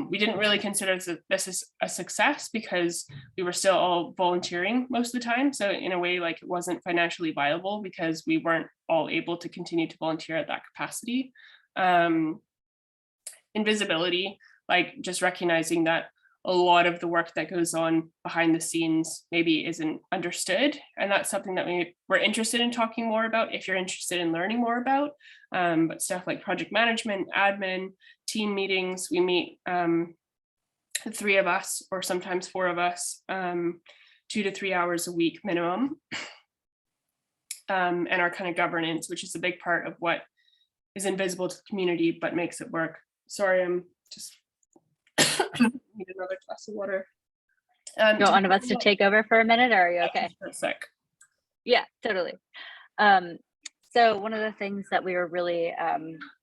we didn't really consider this as a success because we were still all volunteering most of the time. So in a way, like it wasn't financially viable because we weren't all able to continue to volunteer at that capacity. Invisibility, like just recognizing that a lot of the work that goes on behind the scenes maybe isn't understood. And that's something that we're interested in talking more about if you're interested in learning more about. But stuff like project management, admin, team meetings, we meet the 3 of us or sometimes 4 of us, 2 to 3 hours a week minimum. And our kind of governance, which is a big part of what is invisible to the community, but makes it work. Sorry, I'm just need another glass of water. You want one of us to take over for a minute, or are you okay? Sick. Yeah, totally. So one of the things that we were really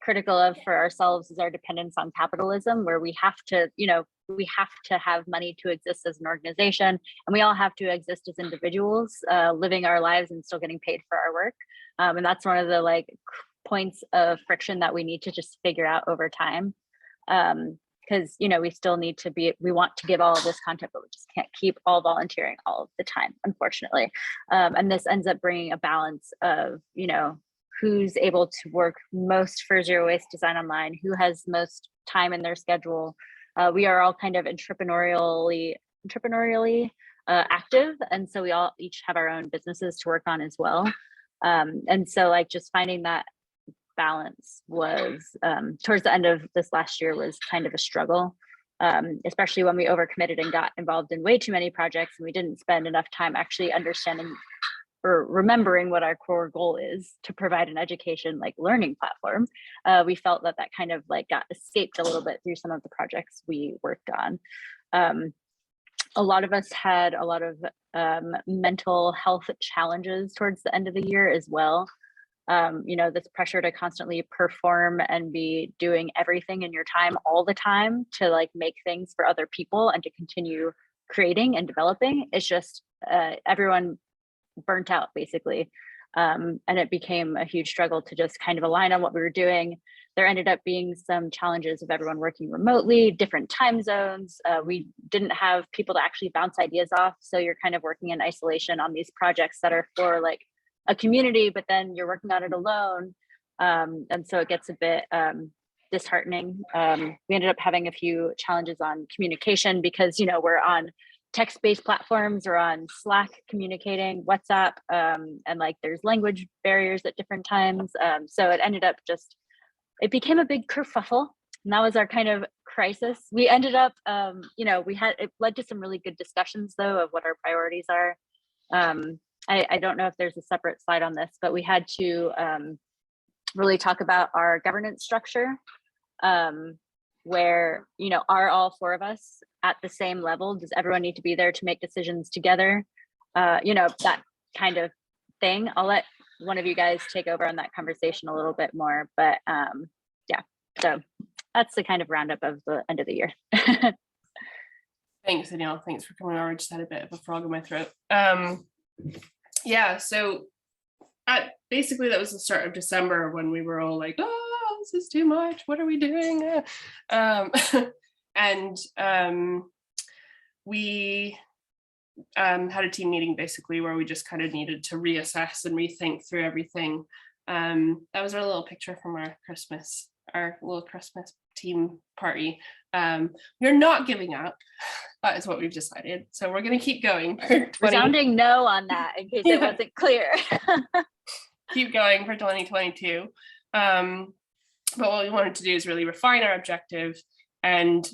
critical of for ourselves is our dependence on capitalism, where we have to, we have to have money to exist as an organization, and we all have to exist as individuals, living our lives and still getting paid for our work. And that's one of the like points of friction that we need to just figure out over time. Because we still need to we want to give all of this content, but we just can't keep all volunteering all of the time, unfortunately. And this ends up bringing a balance of who's able to work most for Zero Waste Design Online, who has most time in their schedule. We are all kind of entrepreneurially active, and so we all each have our own businesses to work on as well. And so like just finding that balance was towards the end of this last year was kind of a struggle, especially when we overcommitted and got involved in way too many projects, and we didn't spend enough time actually understanding or remembering what our core goal is, to provide an education like learning platform. We felt that kind of like got escaped a little bit through some of the projects we worked on. A lot of us had a lot of mental health challenges towards the end of the year as well. This pressure to constantly perform and be doing everything in your time all the time to like make things for other people and to continue creating and developing. It's just everyone burnt out basically. And it became a huge struggle to just kind of align on what we were doing. There ended up being some challenges of everyone working remotely, different time zones. We didn't have people to actually bounce ideas off. So you're kind of working in isolation on these projects that are for like a community, but then you're working on it alone. And so it gets a bit disheartening. We ended up having a few challenges on communication because, we're on text-based platforms or on Slack communicating, WhatsApp, and like there's language barriers at different times. So it ended up it became a big kerfuffle. And that was our kind of crisis. We ended up, it led to some really good discussions though of what our priorities are. I don't know if there's a separate slide on this, but we had to really talk about our governance structure, where, are all 4 of us at the same level? Does everyone need to be there to make decisions together? That kind of thing. I'll let one of you guys take over on that conversation a little bit more, but yeah, so that's the kind of roundup of the end of the year. Thanks, Danielle. Thanks for coming over. I just had a bit of a frog in my throat. Yeah, so basically that was the start of December when we were all like, oh, this is too much. What are we doing? And we had a team meeting basically where we just kind of needed to reassess and rethink through everything. That was our little picture from our little Christmas team party. We're not giving up. That is what we've decided. So we're going to keep going. Resounding no on that in case it wasn't clear. Keep going for 2022. But what we wanted to do is really refine our objective and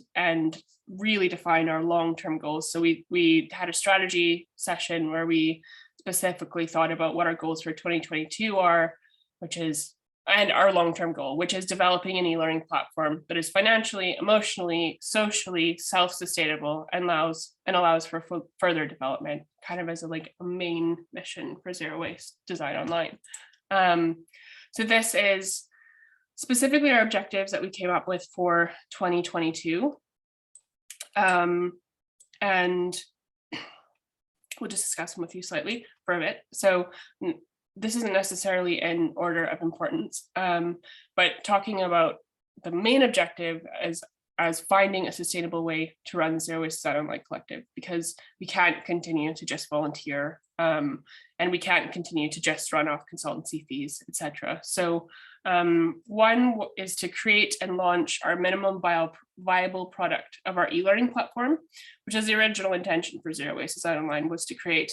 really define our long-term goals. So we had a strategy session where we specifically thought about what our goals for 2022 are, and our long-term goal, which is developing an e-learning platform that is financially, emotionally, socially self-sustainable and allows for further development, kind of as a main mission for Zero Waste Design Online. So this is specifically our objectives that we came up with for 2022. And we'll just discuss them with you slightly for a bit. So this isn't necessarily in order of importance, but talking about the main objective as finding a sustainable way to run Zero Waste Design Online Collective, because we can't continue to just volunteer, and we can't continue to just run off consultancy fees, etc. So one is to create and launch our minimum viable product of our e-learning platform, which is the original intention for Zero Waste Design Online, was to create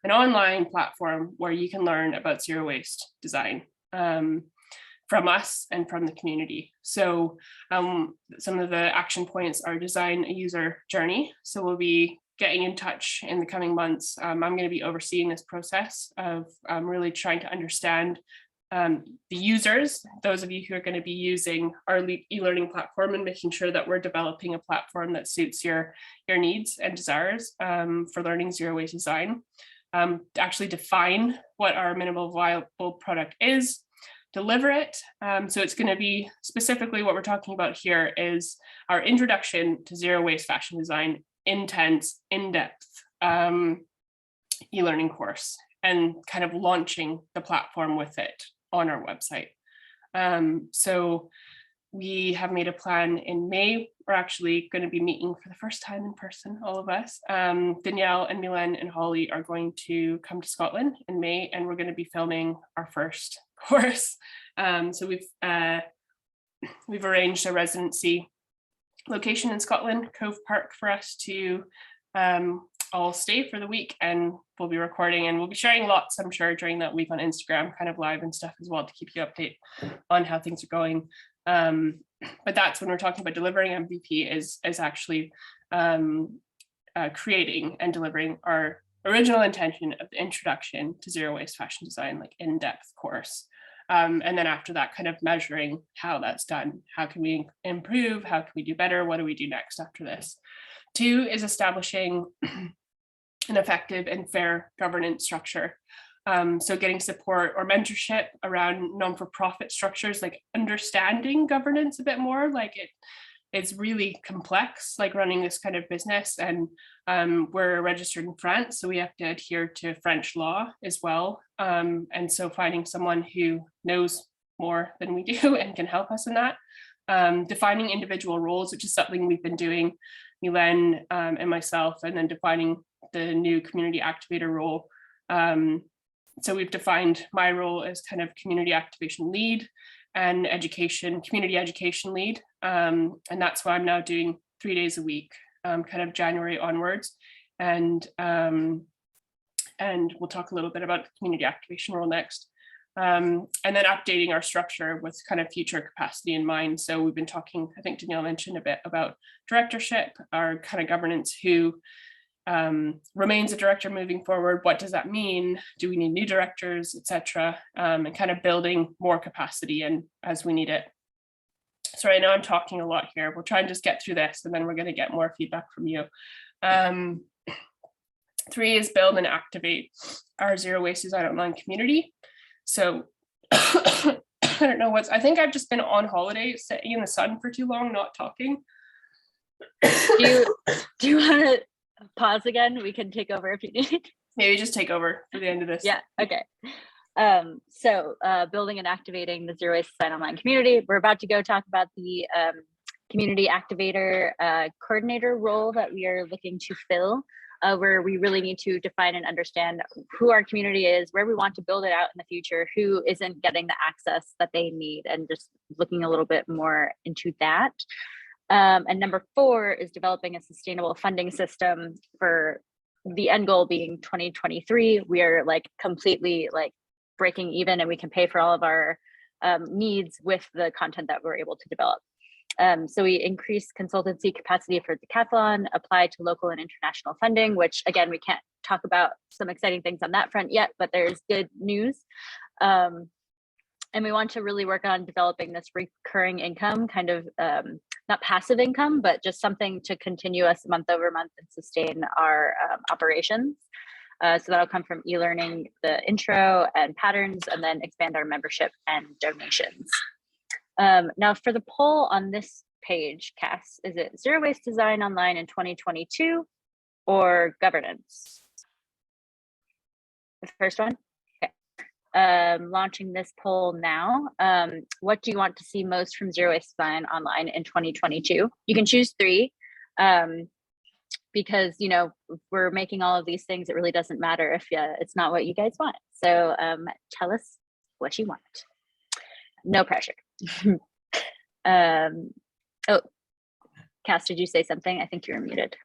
an online platform where you can learn about zero waste design from us and from the community. So some of the action points are design a user journey. So we'll be getting in touch in the coming months. I'm going to be overseeing this process of really trying to understand the users, those of you who are going to be using our e-learning platform, and making sure that we're developing a platform that suits your needs and desires for learning zero waste design. To actually define what our minimal viable product is, deliver it. So it's going to be specifically what we're talking about here is our introduction to zero waste fashion design, intense, in-depth e-learning course, and kind of launching the platform with it on our website. So we have made a plan in May. We're actually going to be meeting for the first time in person, all of us. Danielle and Mylène and Holly are going to come to Scotland in May, and we're going to be filming our first course. So we've arranged a residency location in Scotland, Cove Park, for us to all stay for the week, and we'll be recording, and we'll be sharing lots, I'm sure, during that week on Instagram, kind of live and stuff as well, to keep you updated on how things are going. But that's when we're talking about delivering MVP is actually creating and delivering our original intention of the introduction to zero waste fashion design, like in-depth course. And then after that, kind of measuring how that's done. How can we improve? How can we do better? What do we do next after this? 2 is establishing an effective and fair governance structure. So getting support or mentorship around non-for-profit structures, like understanding governance a bit more. Like it's really complex, like running this kind of business, and we're registered in France, so we have to adhere to French law as well. And so finding someone who knows more than we do and can help us in that. Defining individual roles, which is something we've been doing, Mylène and myself, and then defining the new community activator role. So we've defined my role as kind of community activation lead and community education lead. And that's what I'm now doing 3 days a week, kind of January onwards. And we'll talk a little bit about the community activation role next. And then updating our structure with kind of future capacity in mind. So we've been talking, I think Danielle mentioned a bit about directorship, our kind of governance, who remains a director moving forward. What does that mean? Do we need new directors, etc.? And kind of building more capacity in as we need it. So right now I'm talking a lot here. We'll try and just get through this, and then we're going to get more feedback from you. 3 is build and activate our Zero Waste Design Online community. So I don't know I think I've just been on holiday sitting in the sun for too long, not talking. Do you want to pause again? We can take over if you need. Maybe just take over for the end of this. Yeah, okay. So building and activating the Zero Waste Design Online community. We're about to go talk about the community activator coordinator role that we are looking to fill, where we really need to define and understand who our community is, where we want to build it out in the future, who isn't getting the access that they need, and just looking a little bit more into that. And number 4 is developing a sustainable funding system, for the end goal being 2023. We are like completely like breaking even, and we can pay for all of our needs with the content that we're able to develop. So we increased consultancy capacity for decathlon, applied to local and international funding, which again, we can't talk about some exciting things on that front yet, but there's good news. And we want to really work on developing this recurring income, kind of not passive income, but just something to continue us month over month and sustain our operations. So that'll come from e-learning, the intro and patterns, and then expand our membership and donations. Now for the poll on this page, Cass, is it zero waste design online in 2022 or governance? The first one? Okay. Launching this poll now. What do you want to see most from zero waste design online in 2022? You can choose 3. Because, you know, we're making all of these things, it really doesn't matter if it's not what you guys want. So tell us what you want. No pressure. Oh, Cass, did you say something? I think you're muted.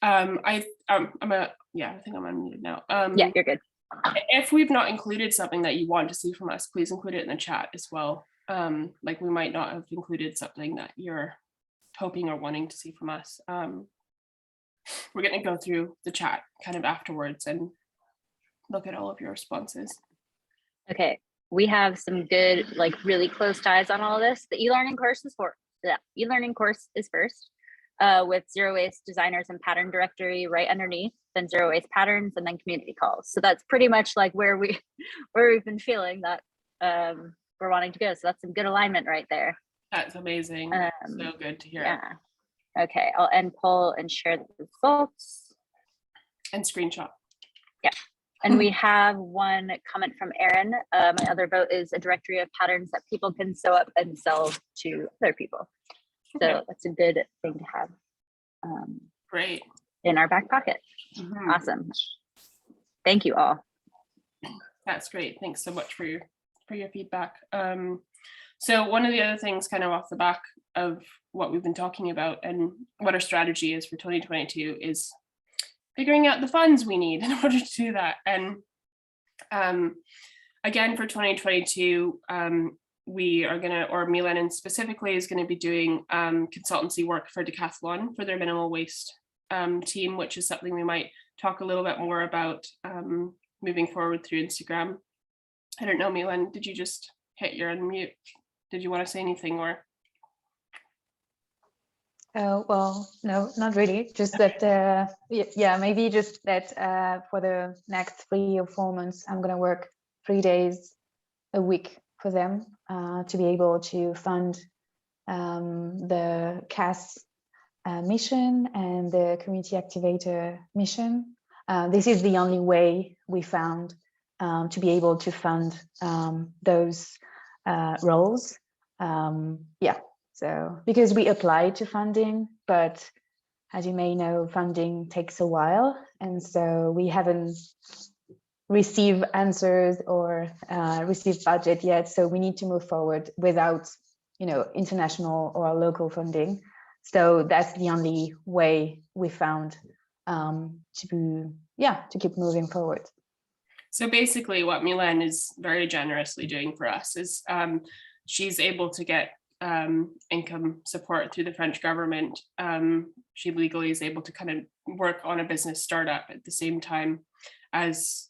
I think I'm unmuted now. Yeah, you're good. If we've not included something that you want to see from us, please include it in the chat as well. Like we might not have included something that you're hoping or wanting to see from us. We're going to go through the chat kind of afterwards and look at all of your responses. Okay, we have some good, like really close ties on all of this. The e-learning course is first, with zero waste designers and pattern directory right underneath, then zero waste patterns, and then community calls. So that's pretty much like where we've been feeling that we're wanting to go. So that's some good alignment right there. That's amazing. So good to hear. Yeah. Okay, I'll end poll and share the results. And screenshot. Yeah. And we have one comment from Erin. My other vote is a directory of patterns that people can sew up and sell to other people. So Okay. that's a good thing to have. Great. In our back pocket. Mm-hmm. Awesome. Thank you all. That's great. Thanks so much for your feedback. So one of the other things kind of off the back of what we've been talking about and what our strategy is for 2022 is figuring out the funds we need in order to do that. And again, for 2022, we are gonna, or Mylène specifically is gonna be doing consultancy work for Decathlon for their minimal waste team, which is something we might talk a little bit more about moving forward through Instagram. I don't know, Mylène, did you just hit your unmute? Did you want to say anything or? Well, no, not really. Just that, yeah, maybe just that for the next 3 or 4 months, I'm going to work 3 days a week for them to be able to fund the CAS mission and the community activator mission. This is the only way we found to be able to fund those roles. Yeah. So because we applied to funding, but as you may know, funding takes a while. And so we haven't received answers or received budget yet. So we need to move forward without, you know, international or local funding. So that's the only way we found to keep moving forward. So basically what Mylène is very generously doing for us is she's able to get income support through the French government. She legally is able to kind of work on a business startup at the same time as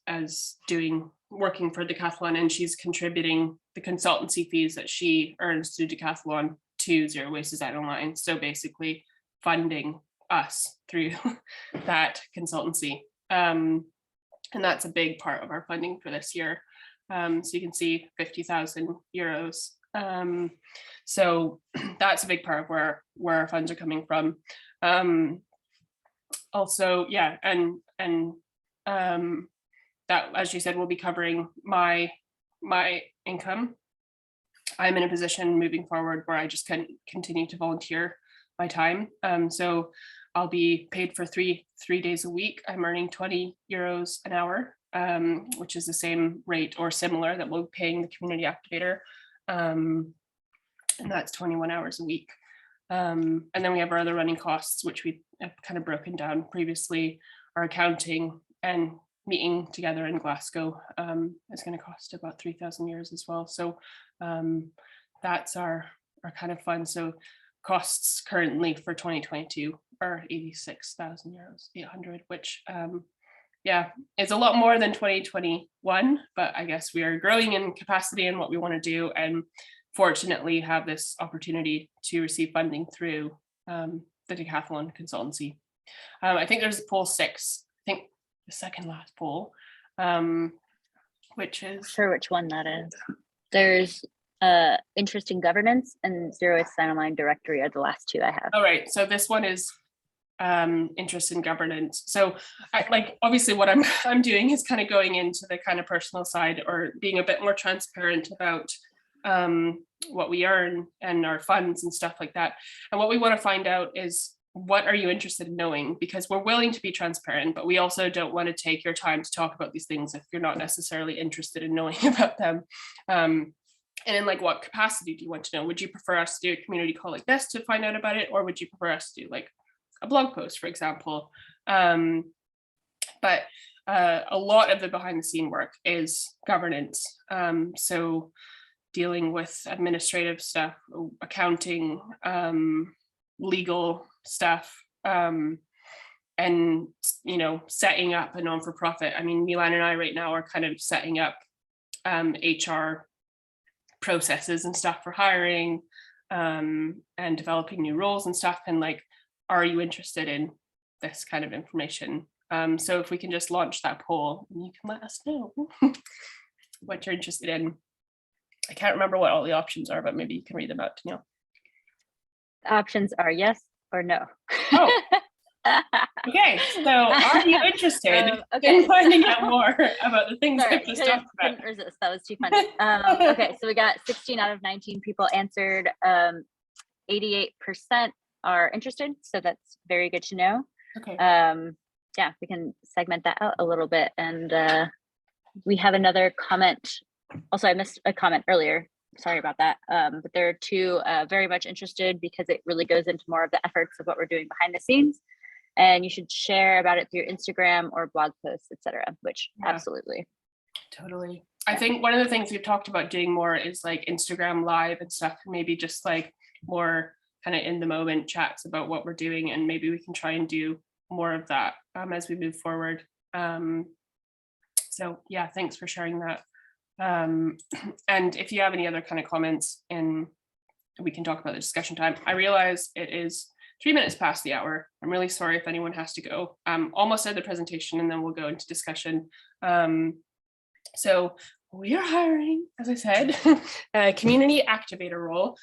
working for Decathlon, and she's contributing the consultancy fees that she earns through Decathlon to Zero Waste Design Online. So basically funding us through that consultancy. And that's a big part of our funding for this year. So you can see 50,000 euros. So that's a big part of where our funds are coming from. Also, yeah, and that, as you said, will be covering my income. I'm in a position moving forward where I just can continue to volunteer my time. So I'll be paid for three days a week. I'm earning 20 euros an hour, which is the same rate or similar that we'll be paying the community activator. And that's 21 hours a week. And then we have our other running costs, which we have kind of broken down previously. Our accounting and meeting together in Glasgow is going to cost about 3,000 euros as well. So that's our kind of fund. So costs currently for 2022 are 86,000 euros, 800, which yeah, it's a lot more than 2021, but I guess we are growing in capacity in what we want to do, and fortunately have this opportunity to receive funding through the Decathlon consultancy. I think there's poll 6, I think the second last poll, which is... Sure which one that is. There's interest in governance and Zero Waste Sign Online directory are the last two I have. All right, so this one is interest in governance. So obviously what I'm doing is kind of going into the kind of personal side, or being a bit more transparent about what we earn and our funds and stuff like that. And what we want to find out is, what are you interested in knowing? Because we're willing to be transparent, but we also don't want to take your time to talk about these things if you're not necessarily interested in knowing about them. And in what capacity do you want to know? Would you prefer us to do a community call like this to find out about it? Or would you prefer us to do a blog post, for example? But a lot of the behind the scene work is governance. So dealing with administrative stuff, accounting, legal stuff, and setting up a non-for-profit. I mean, Mylène and I right now are kind of setting up HR processes and stuff for hiring, and developing new roles and stuff. And are you interested in this kind of information? So if we can just launch that poll, you can let us know what you're interested in. I can't remember what all the options are, but maybe you can read them out, Danielle. The options are yes or no. Oh, okay. So are you interested in finding out more about the things I've just talked about? Couldn't resist. That was too funny. Okay, so we got 16 out of 19 people answered. 88% are interested, so that's very good to know. Okay. Yeah, we can segment that out a little bit. And we have another comment. Also, I missed a comment earlier. Sorry about that. But there are two very much interested, because it really goes into more of the efforts of what we're doing behind the scenes. And you should share about it through Instagram or blog posts, etc. Which absolutely. Totally. I think one of the things we've talked about doing more is Instagram live and stuff, maybe just more kind of in the moment chats about what we're doing, and maybe we can try and do more of that as we move forward. So yeah, thanks for sharing that. And if you have any other kind of comments, and we can talk about the discussion time. I realize it is 3 minutes past the hour. I'm really sorry if anyone has to go. Almost at the presentation, and then we'll go into discussion. So we are hiring, as I said, a community activator role.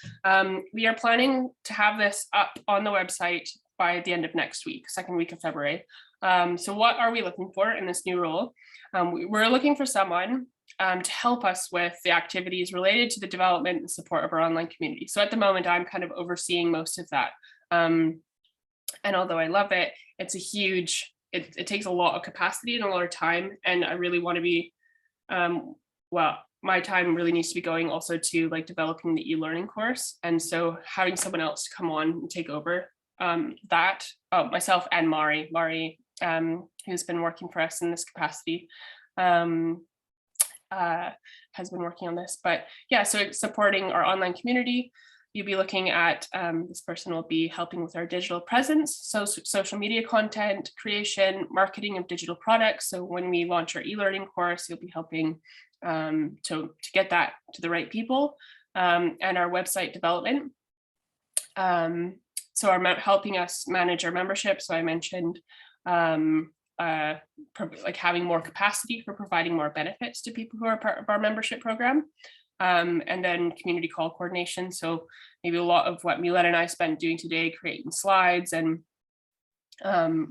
We are planning to have this up on the website by the end of next week, second week of February. So what are we looking for in this new role? We're looking for someone to help us with the activities related to the development and support of our online community. So at the moment, I'm kind of overseeing most of that. And although I love it, it's a huge, it takes a lot of capacity and a lot of time. And I really want to be, well, my time really needs to be going also to developing the e-learning course. And so having someone else to come on and take over that, myself and Mari, who's been working for us in this capacity, has been working on this. But yeah, so it's supporting our online community. You'll be looking at, this person will be helping with our digital presence, so social media content creation, marketing of digital products. So when we launch our e-learning course, you'll be helping to get that to the right people, and our website development. So helping us manage our membership. So I mentioned having more capacity for providing more benefits to people who are part of our membership program. And then community call coordination. So maybe a lot of what Mylène and I spent doing today, creating slides and, writing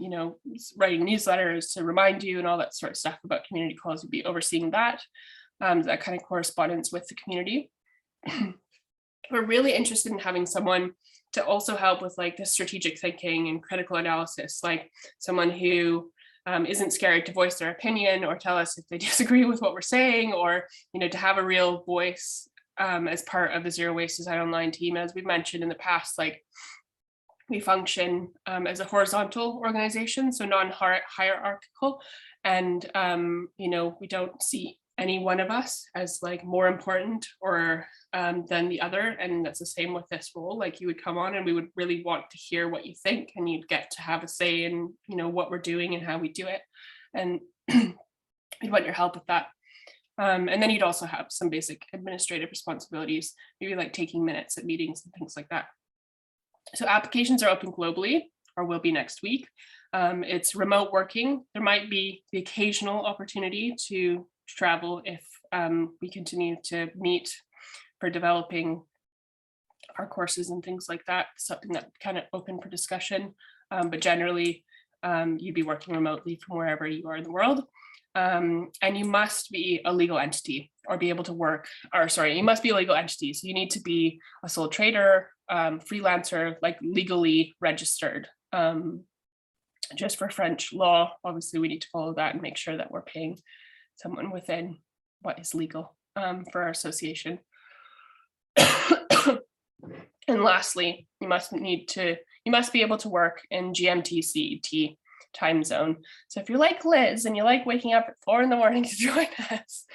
newsletters to remind you and all that sort of stuff about community calls, would be overseeing that, that kind of correspondence with the community. We're really interested in having someone to also help with the strategic thinking and critical analysis, someone who isn't scared to voice their opinion or tell us if they disagree with what we're saying, or to have a real voice as part of the Zero Waste Design Online team. As we've mentioned in the past, we function as a horizontal organization, so non-hierarchical, and we don't see any one of us as like more important or than the other. And that's the same with this role. Like you would come on and we would really want to hear what you think, and you'd get to have a say in, you know, what we're doing and how we do it. And we'd want your help with that. And then you'd also have some basic administrative responsibilities, maybe like taking minutes at meetings and things like that. So applications are open globally, or will be next week. It's remote working. There might be the occasional opportunity to travel if we continue to meet for developing our courses and things like that, something that kind of open for discussion. But generally, you'd be working remotely from wherever you are in the world. And you must be a legal entity or be able to work, or sorry, you must be a legal entity. So you need to be a sole trader, freelancer, like legally registered. Just for French law, obviously we need to follow that and make sure that we're paying someone within what is legal for our association. And lastly, you must be able to work in GMT CET time zone. So if you're like Liz and you like waking up at 4 a.m. to join us,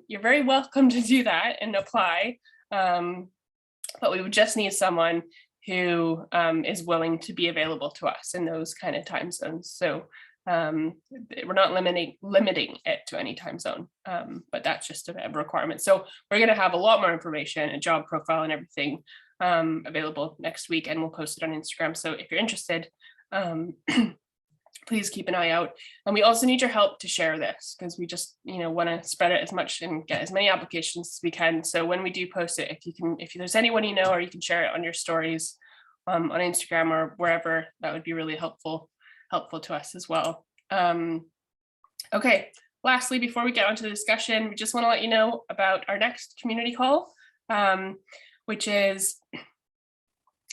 you're very welcome to do that and apply. But we would just need someone who is willing to be available to us in those kind of time zones. So we're not limiting it to any time zone, but that's just a requirement. So we're going to have a lot more information, a job profile and everything available next week, and we'll post it on Instagram. So if you're interested, please keep an eye out. And we also need your help to share this, because we just, you know, want to spread it as much and get as many applications as we can. So when we do post it, if there's anyone you know, or you can share it on your stories on Instagram or wherever, that would be really helpful to us as well. Okay, lastly, before we get onto the discussion, we just want to let you know about our next community call, which is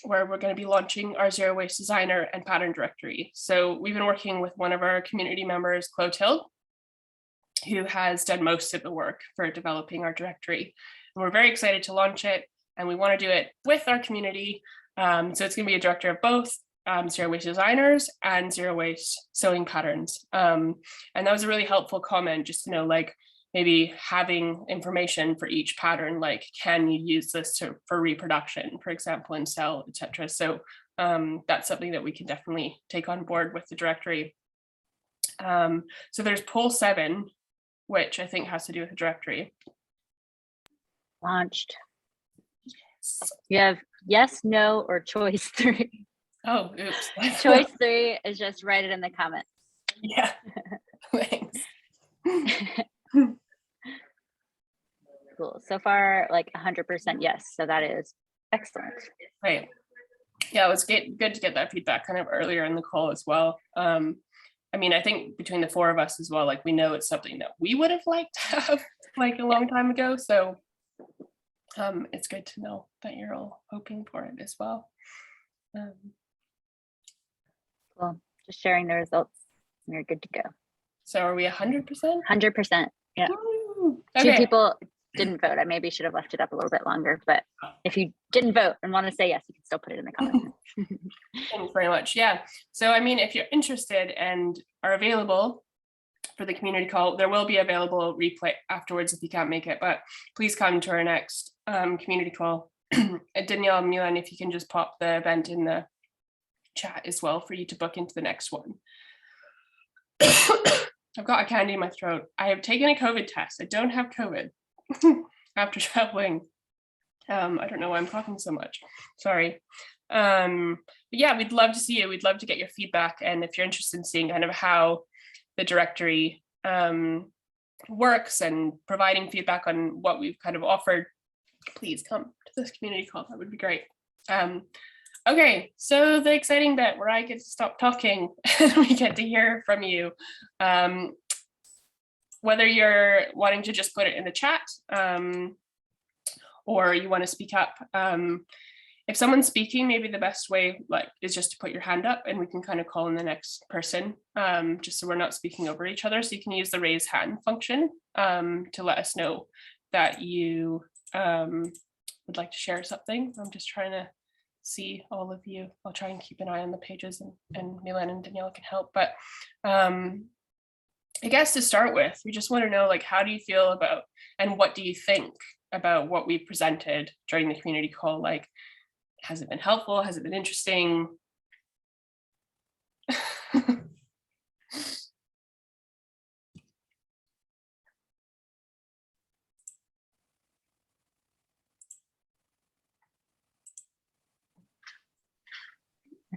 where we're going to be launching our zero waste designer and pattern directory. So we've been working with one of our community members, Clotilde, who has done most of the work for developing our directory. And we're very excited to launch it, and we want to do it with our community. So it's going to be a directory of both zero waste designers and zero waste sewing patterns. And that was a really helpful comment, just to know, like, maybe having information for each pattern, like, can you use this for reproduction, for example, and sell, etc. So that's something that we can definitely take on board with the directory. So there's poll 7, which I think has to do with the directory. Launched. You have yes, no, or choice 3. Oh, oops. Choice 3 is just write it in the comments. Yeah, thanks. Cool. So far, like 100% yes. So that is excellent. Right. Yeah, it was good to get that feedback kind of earlier in the call as well. I mean, I think between the 4 of us as well, like, we know it's something that we would have liked to have like a long time ago. So it's good to know that you're all hoping for it as well. Cool. Just sharing the results. You're good to go. So are we 100%? 100%. Yeah. Okay. 2 people didn't vote. I maybe should have left it up a little bit longer, but if you didn't vote and want to say yes, you can still put it in the comments. Thanks very much. Yeah. So, I mean, if you're interested and are available for the community call, there will be available replay afterwards if you can't make it, but please come to our next community call. Danielle and Mylène, if you can just pop the event in the chat as well for you to book into the next one. I've got a candy in my throat. I have taken a COVID test. I don't have COVID after traveling. I don't know why I'm coughing so much. Sorry. But yeah, we'd love to see you. We'd love to get your feedback. And if you're interested in seeing kind of how the directory works and providing feedback on what we've kind of offered, please come to this community call. That would be great. Okay, so the exciting bit where I get to stop talking and we get to hear from you. Whether you're wanting to just put it in the chat or you want to speak up. If someone's speaking, maybe the best way is just to put your hand up and we can kind of call in the next person, just so we're not speaking over each other. So you can use the raise hand function to let us know that you would like to share something. I'm just trying to see all of you. I'll try and keep an eye on the pages, and Mylène and Danielle can help. But I guess to start with, we just want to know, like, how do you feel about, and what do you think about what we presented during the community call? Like, has it been helpful? Has it been interesting?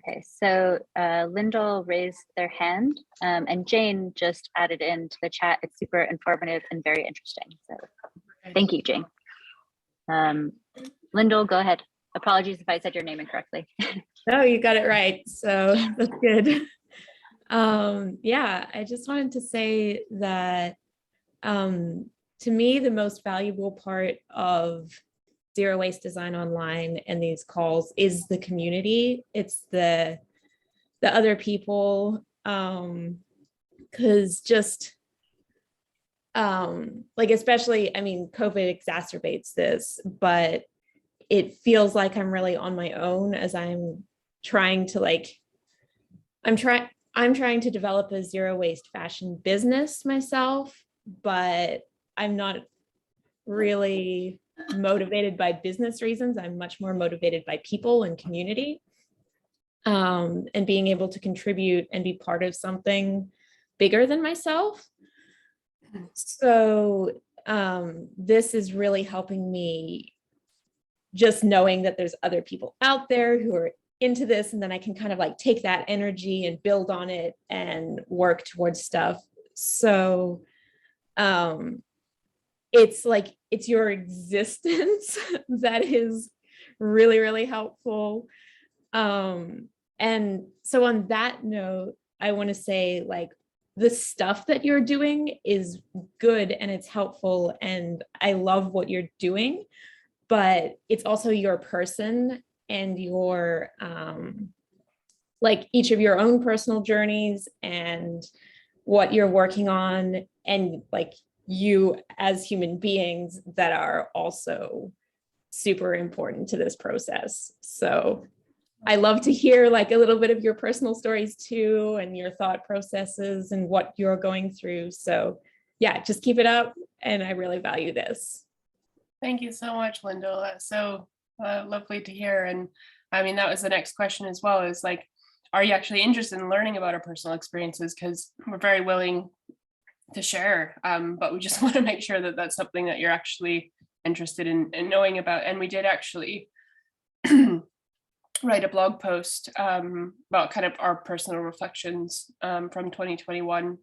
Okay, so Lyndall raised their hand, and Jane just added into the chat. It's super informative and very interesting. So thank you, Jane. Lyndall, go ahead. Apologies if I said your name incorrectly. No, you got it right. So that's good. Yeah, I just wanted to say that to me, the most valuable part of Zero Waste Design Online and these calls is the community. It's the other people, because just like, especially, I mean, COVID exacerbates this, but it feels like I'm really on my own as I'm trying to I'm trying to develop a zero waste fashion business myself, but I'm not really motivated by business reasons. I'm much more motivated by people and community, and being able to contribute and be part of something bigger than myself. So this is really helping me, just knowing that there's other people out there who are into this, and then I can kind of like take that energy and build on it and work towards stuff. So it's like, it's your existence that is really, really helpful. And so on that note, I want to say, like, the stuff that you're doing is good and it's helpful and I love what you're doing, but it's also your person and your like each of your own personal journeys and what you're working on, and like you as human beings that are also super important to this process. So I love to hear like a little bit of your personal stories too, and your thought processes and what you're going through. So yeah, just keep it up. And I really value this. Thank you so much, Lyndall. That's so lovely to hear. And I mean, that was the next question as well, is like, are you actually interested in learning about our personal experiences? Because we're very willing to share, but we just want to make sure that that's something that you're actually interested in knowing about. And we did actually write a blog post about kind of our personal reflections from 2021,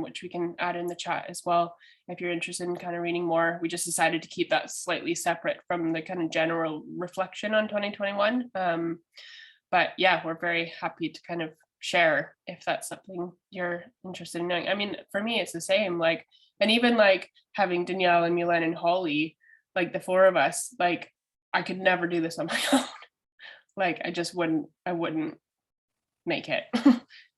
which we can add in the chat as well if you're interested in kind of reading more. We just decided to keep that slightly separate from the kind of general reflection on 2021. But yeah, we're very happy to kind of share if that's something you're interested in knowing. I mean, for me, it's the same, like, and even like having Danielle and Mylène and Holly, like the four of us, like I could never do this on my own. Like I wouldn't make it.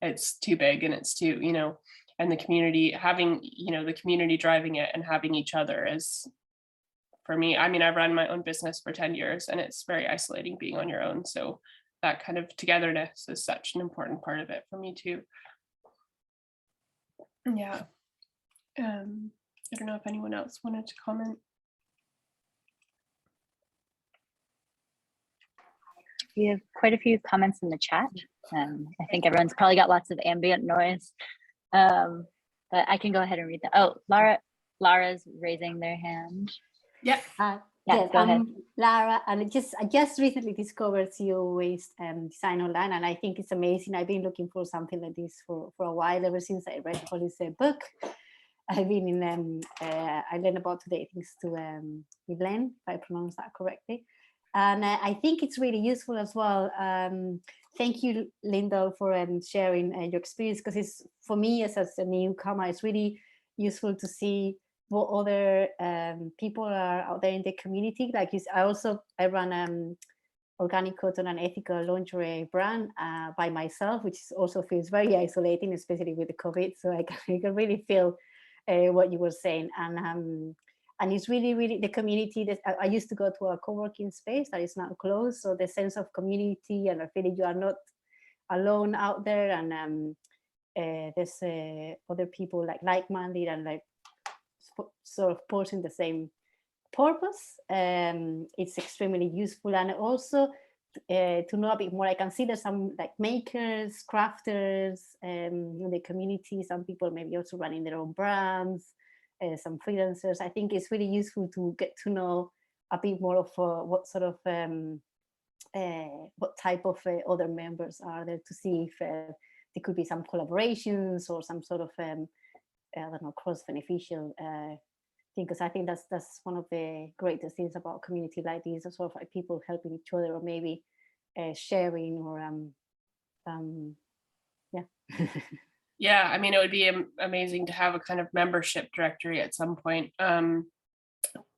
It's too big and it's too, you know, and the community, having, you know, the community driving it and having each other is, for me, I mean, I've run my own business for 10 years and it's very isolating being on your own. So that kind of togetherness is such an important part of it for me too. Yeah. I don't know if anyone else wanted to comment. We have quite a few comments in the chat. I think everyone's probably got lots of ambient noise, but I can go ahead and read that. Oh, Lara's raising their hand. Yeah. Yeah, yes, go ahead. Lara, and I just recently discovered Zero Waste Design Online, and I think it's amazing. I've been looking for something like this for a while, ever since I read Holly's book. I've been in, I learned about today thanks to Mylène, if I pronounce that correctly. And I think it's really useful as well. Thank you, Lyndall, for sharing your experience, because it's, for me as a newcomer, it's really useful to see what other people are out there in the community. Like I run organic cotton and ethical lingerie brand by myself, which also feels very isolating, especially with the COVID. So I can really feel what you were saying. And it's really, really the community that I used to go to a co-working space that is now closed. So the sense of community and a feeling you are not alone out there, and there's other people like-minded and like sort of posing the same purpose. It's extremely useful, and also to know a bit more. I can see there's some like makers, crafters in the community. Some people maybe also running their own brands, some freelancers. I think it's really useful to get to know a bit more of what sort of what type of other members are there, to see if there could be some collaborations or some sort of I don't know, cross-beneficial thing, because I think that's one of the greatest things about a community like this, sort of like people helping each other, or maybe sharing, or yeah. Yeah, I mean, it would be amazing to have a kind of membership directory at some point.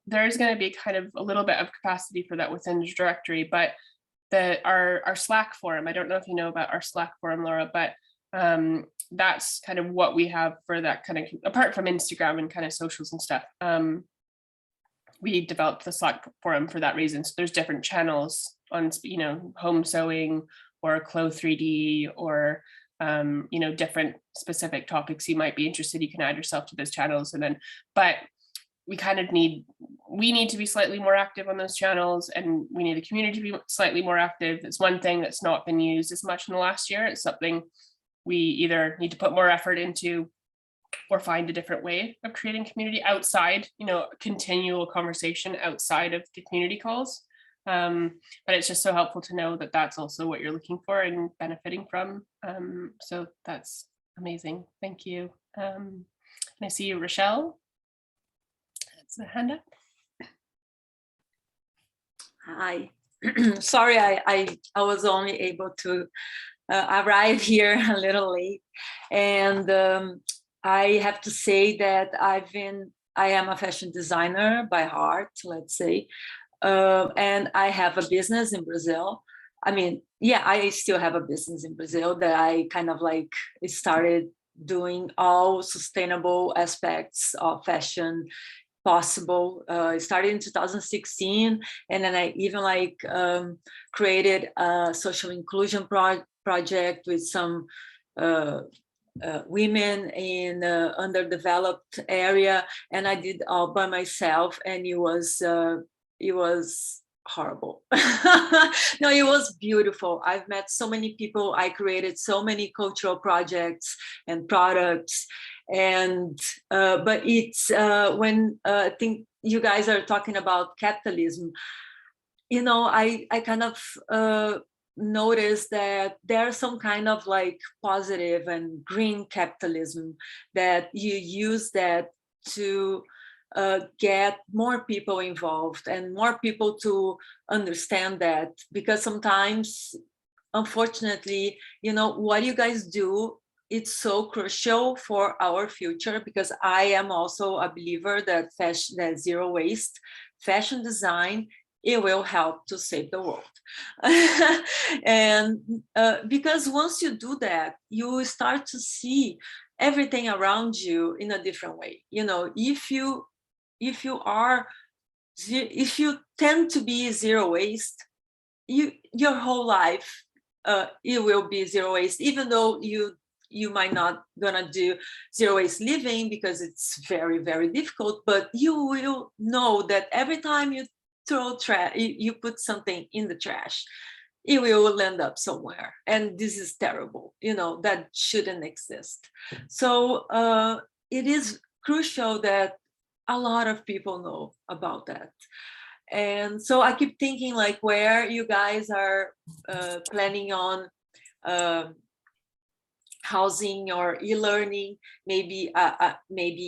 There's going to be kind of a little bit of capacity for that within the directory, but our Slack forum, I don't know if you know about our Slack forum, Laura, but that's kind of what we have for that kind of, apart from Instagram and kind of socials and stuff. We developed the Slack forum for that reason. So there's different channels on, you know, home sewing or Clo 3D or, you know, different specific topics you might be interested. You can add yourself to those channels, and then, but we kind of need to be slightly more active on those channels, and we need the community to be slightly more active. It's one thing that's not been used as much in the last year. It's something we either need to put more effort into or find a different way of creating community outside, you know, continual conversation outside of the community calls. But it's just so helpful to know that that's also what you're looking for and benefiting from. So that's amazing. Thank you. Can I see you, Rochelle? That's the hand up. Hi. Sorry, I was only able to arrive here a little late, and I have to say that I am a fashion designer by heart, let's say, and I have a business in Brazil. I mean, yeah, I still have a business in Brazil that I kind of like started doing all sustainable aspects of fashion possible. It started in 2016, and then I even like created a social inclusion project with some women in underdeveloped area, and I did all by myself, and it was horrible. No, it was beautiful. I've met so many people. I created so many cultural projects and products, and but it's when I think you guys are talking about capitalism, you know, I kind of notice that there's some kind of like positive and green capitalism, that you use that to get more people involved and more people to understand that, because sometimes, unfortunately, you know, what you guys do, it's so crucial for our future, because I am also a believer that fashion, that zero waste fashion design, it will help to save the world. And because once you do that, you start to see everything around you in a different way. You know, if you tend to be zero waste, your whole life it will be zero waste, even though you might not gonna do zero waste living because it's very, very difficult, but you will know that every time you throw trash, you put something in the trash, it will end up somewhere, and this is terrible. You know, that shouldn't exist. So it is crucial that a lot of people know about that. And so I keep thinking, like, where you guys are planning on housing or e-learning, maybe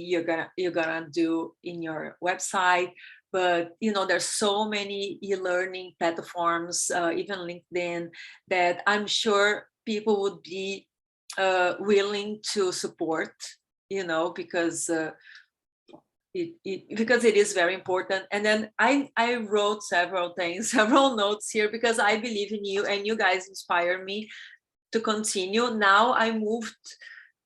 you're gonna do in your website. But you know, there's so many e-learning platforms, even LinkedIn, that I'm sure people would be willing to support. You know, because it is very important. And then I wrote several notes here, because I believe in you and you guys inspire me to continue. Now I moved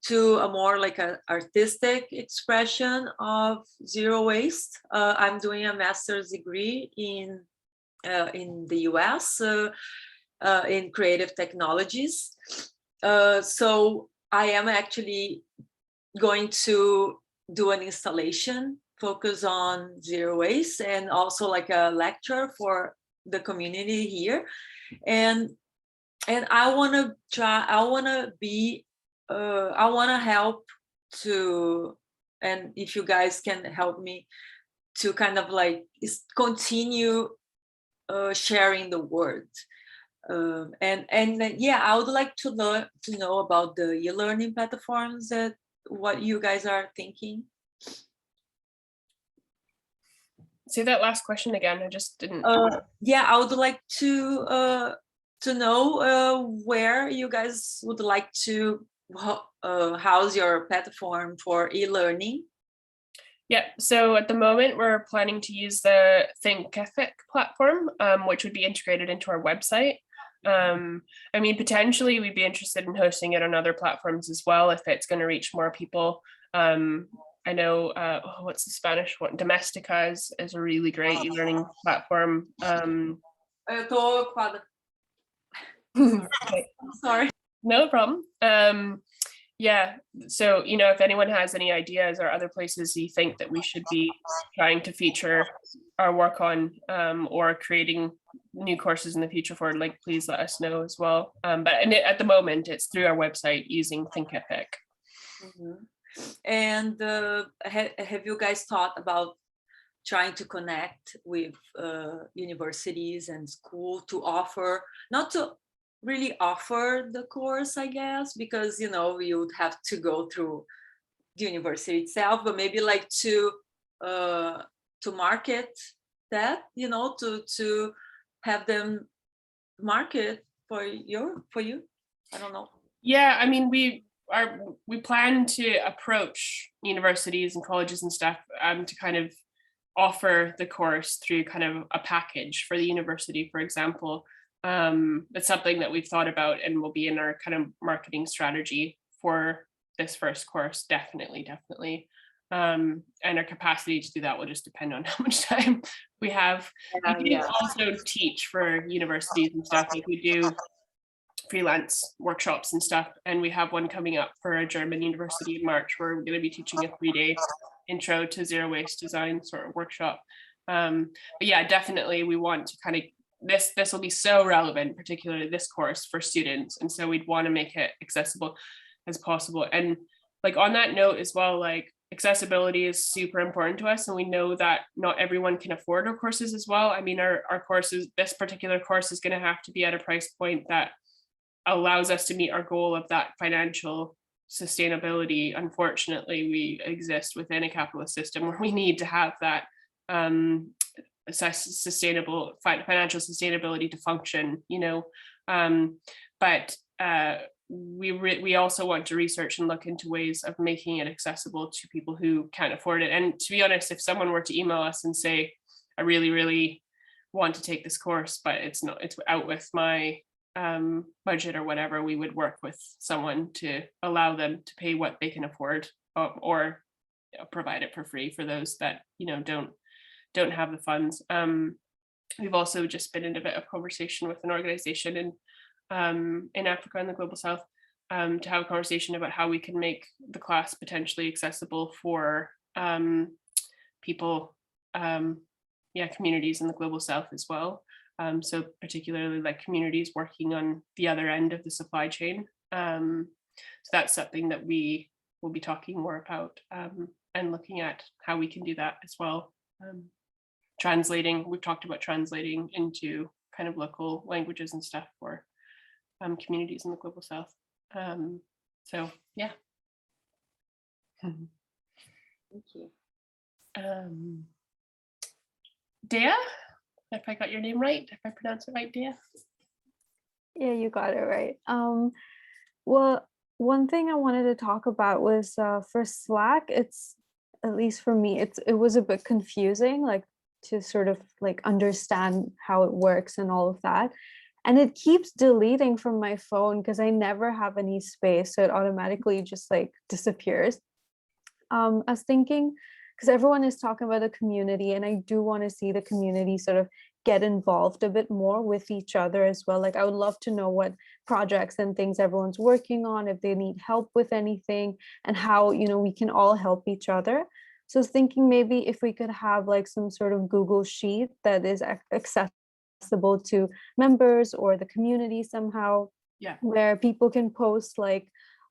to a more like an artistic expression of zero waste. I'm doing a master's degree in the US in creative technologies. So I am actually going to do an installation focus on zero waste, and also like a lecture for the community here. And I want to try, I want to help to, and if you guys can help me to kind of like continue sharing the word. And yeah, I would like to know about the e-learning platforms, that what you guys are thinking. Say that last question again. I just didn't. Yeah, I would like to know where you guys would like to house your platform for e-learning. Yeah, so at the moment we're planning to use the Thinkific platform, which would be integrated into our website. I mean, potentially we'd be interested in hosting it on other platforms as well if it's going to reach more people. I know, what's the Spanish one? Domestika is a really great e-learning platform. Sorry. No problem. Yeah, so, you know, if anyone has any ideas or other places you think that we should be trying to feature our work on, or creating new courses in the future for, like, please let us know as well. But at the moment, it's through our website using Thinkific. Mm-hmm. And have you guys thought about trying to connect with universities and school to offer, not to really offer the course, I guess, because, you know, you would have to go through the university itself, but maybe like to market that, you know, to have them market for you. I don't know. Yeah, I mean, we plan to approach universities and colleges and stuff to kind of offer the course through kind of a package for the university, for example. It's something that we've thought about and will be in our kind of marketing strategy for this first course, definitely. And our capacity to do that will just depend on how much time we have. We do also teach for universities and stuff. Like, we do freelance workshops and stuff, and we have one coming up for a German university in March where we're going to be teaching a 3-day intro to zero waste design sort of workshop. But yeah, definitely we want to kind of, this will be so relevant, particularly this course, for students, and so we'd want to make it accessible as possible. And like, on that note as well, like, accessibility is super important to us, and we know that not everyone can afford our courses as well. I mean, our courses, this particular course is going to have to be at a price point that allows us to meet our goal of that financial sustainability. Unfortunately, we exist within a capitalist system where we need to have that sustainable financial sustainability to function, you know. But we also want to research and look into ways of making it accessible to people who can't afford it. And to be honest, if someone were to email us and say, I really want to take this course, but it's out with my budget or whatever, we would work with someone to allow them to pay what they can afford, or provide it for free for those that, you know, don't have the funds. We've also just been in a bit of conversation with an organization in Africa and the Global South, to have a conversation about how we can make the class potentially accessible for people, communities in the Global South as well. So particularly like communities working on the other end of the supply chain. So that's something that we will be talking more about, and looking at how we can do that as well. We've talked about translating into kind of local languages and stuff for communities in the Global South. So yeah. Thank you. Dea, if I got your name right, if I pronounced it right, Dea? Yeah, you got it right. Well, one thing I wanted to talk about was for Slack, it's, at least for me, it was a bit confusing, like, to sort of like understand how it works and all of that. And it keeps deleting from my phone because I never have any space. So it automatically just like disappears. I was thinking, because everyone is talking about the community, and I do want to see the community sort of get involved a bit more with each other as well. Like, I would love to know what projects and things everyone's working on, if they need help with anything, and how, you know, we can all help each other. So I was thinking maybe if we could have like some sort of Google Sheet that is accessible to members or the community somehow, where people can post like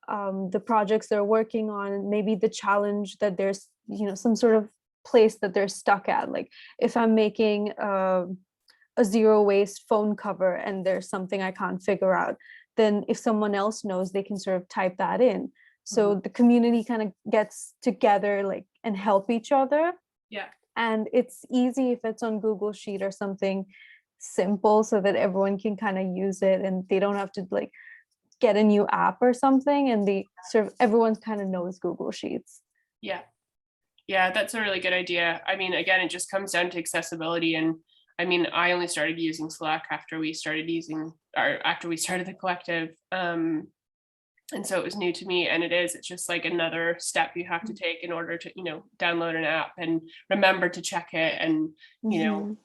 the projects they're working on, maybe the challenge that there's, you know, some sort of place that they're stuck at. Like if I'm making a zero waste phone cover and there's something I can't figure out, then if someone else knows, they can sort of type that in. So the community kind of gets together like and help each other. Yeah. And it's easy if it's on Google Sheet or something simple, so that everyone can kind of use it and they don't have to like get a new app or something, and they sort of everyone kind of knows Google Sheets. Yeah, that's a really good idea. I mean, again, it just comes down to accessibility. And I mean, I only started using Slack after we started the collective. And so it was new to me, and it's just like another step you have to take in order to, you know, download an app and remember to check it. And, you know,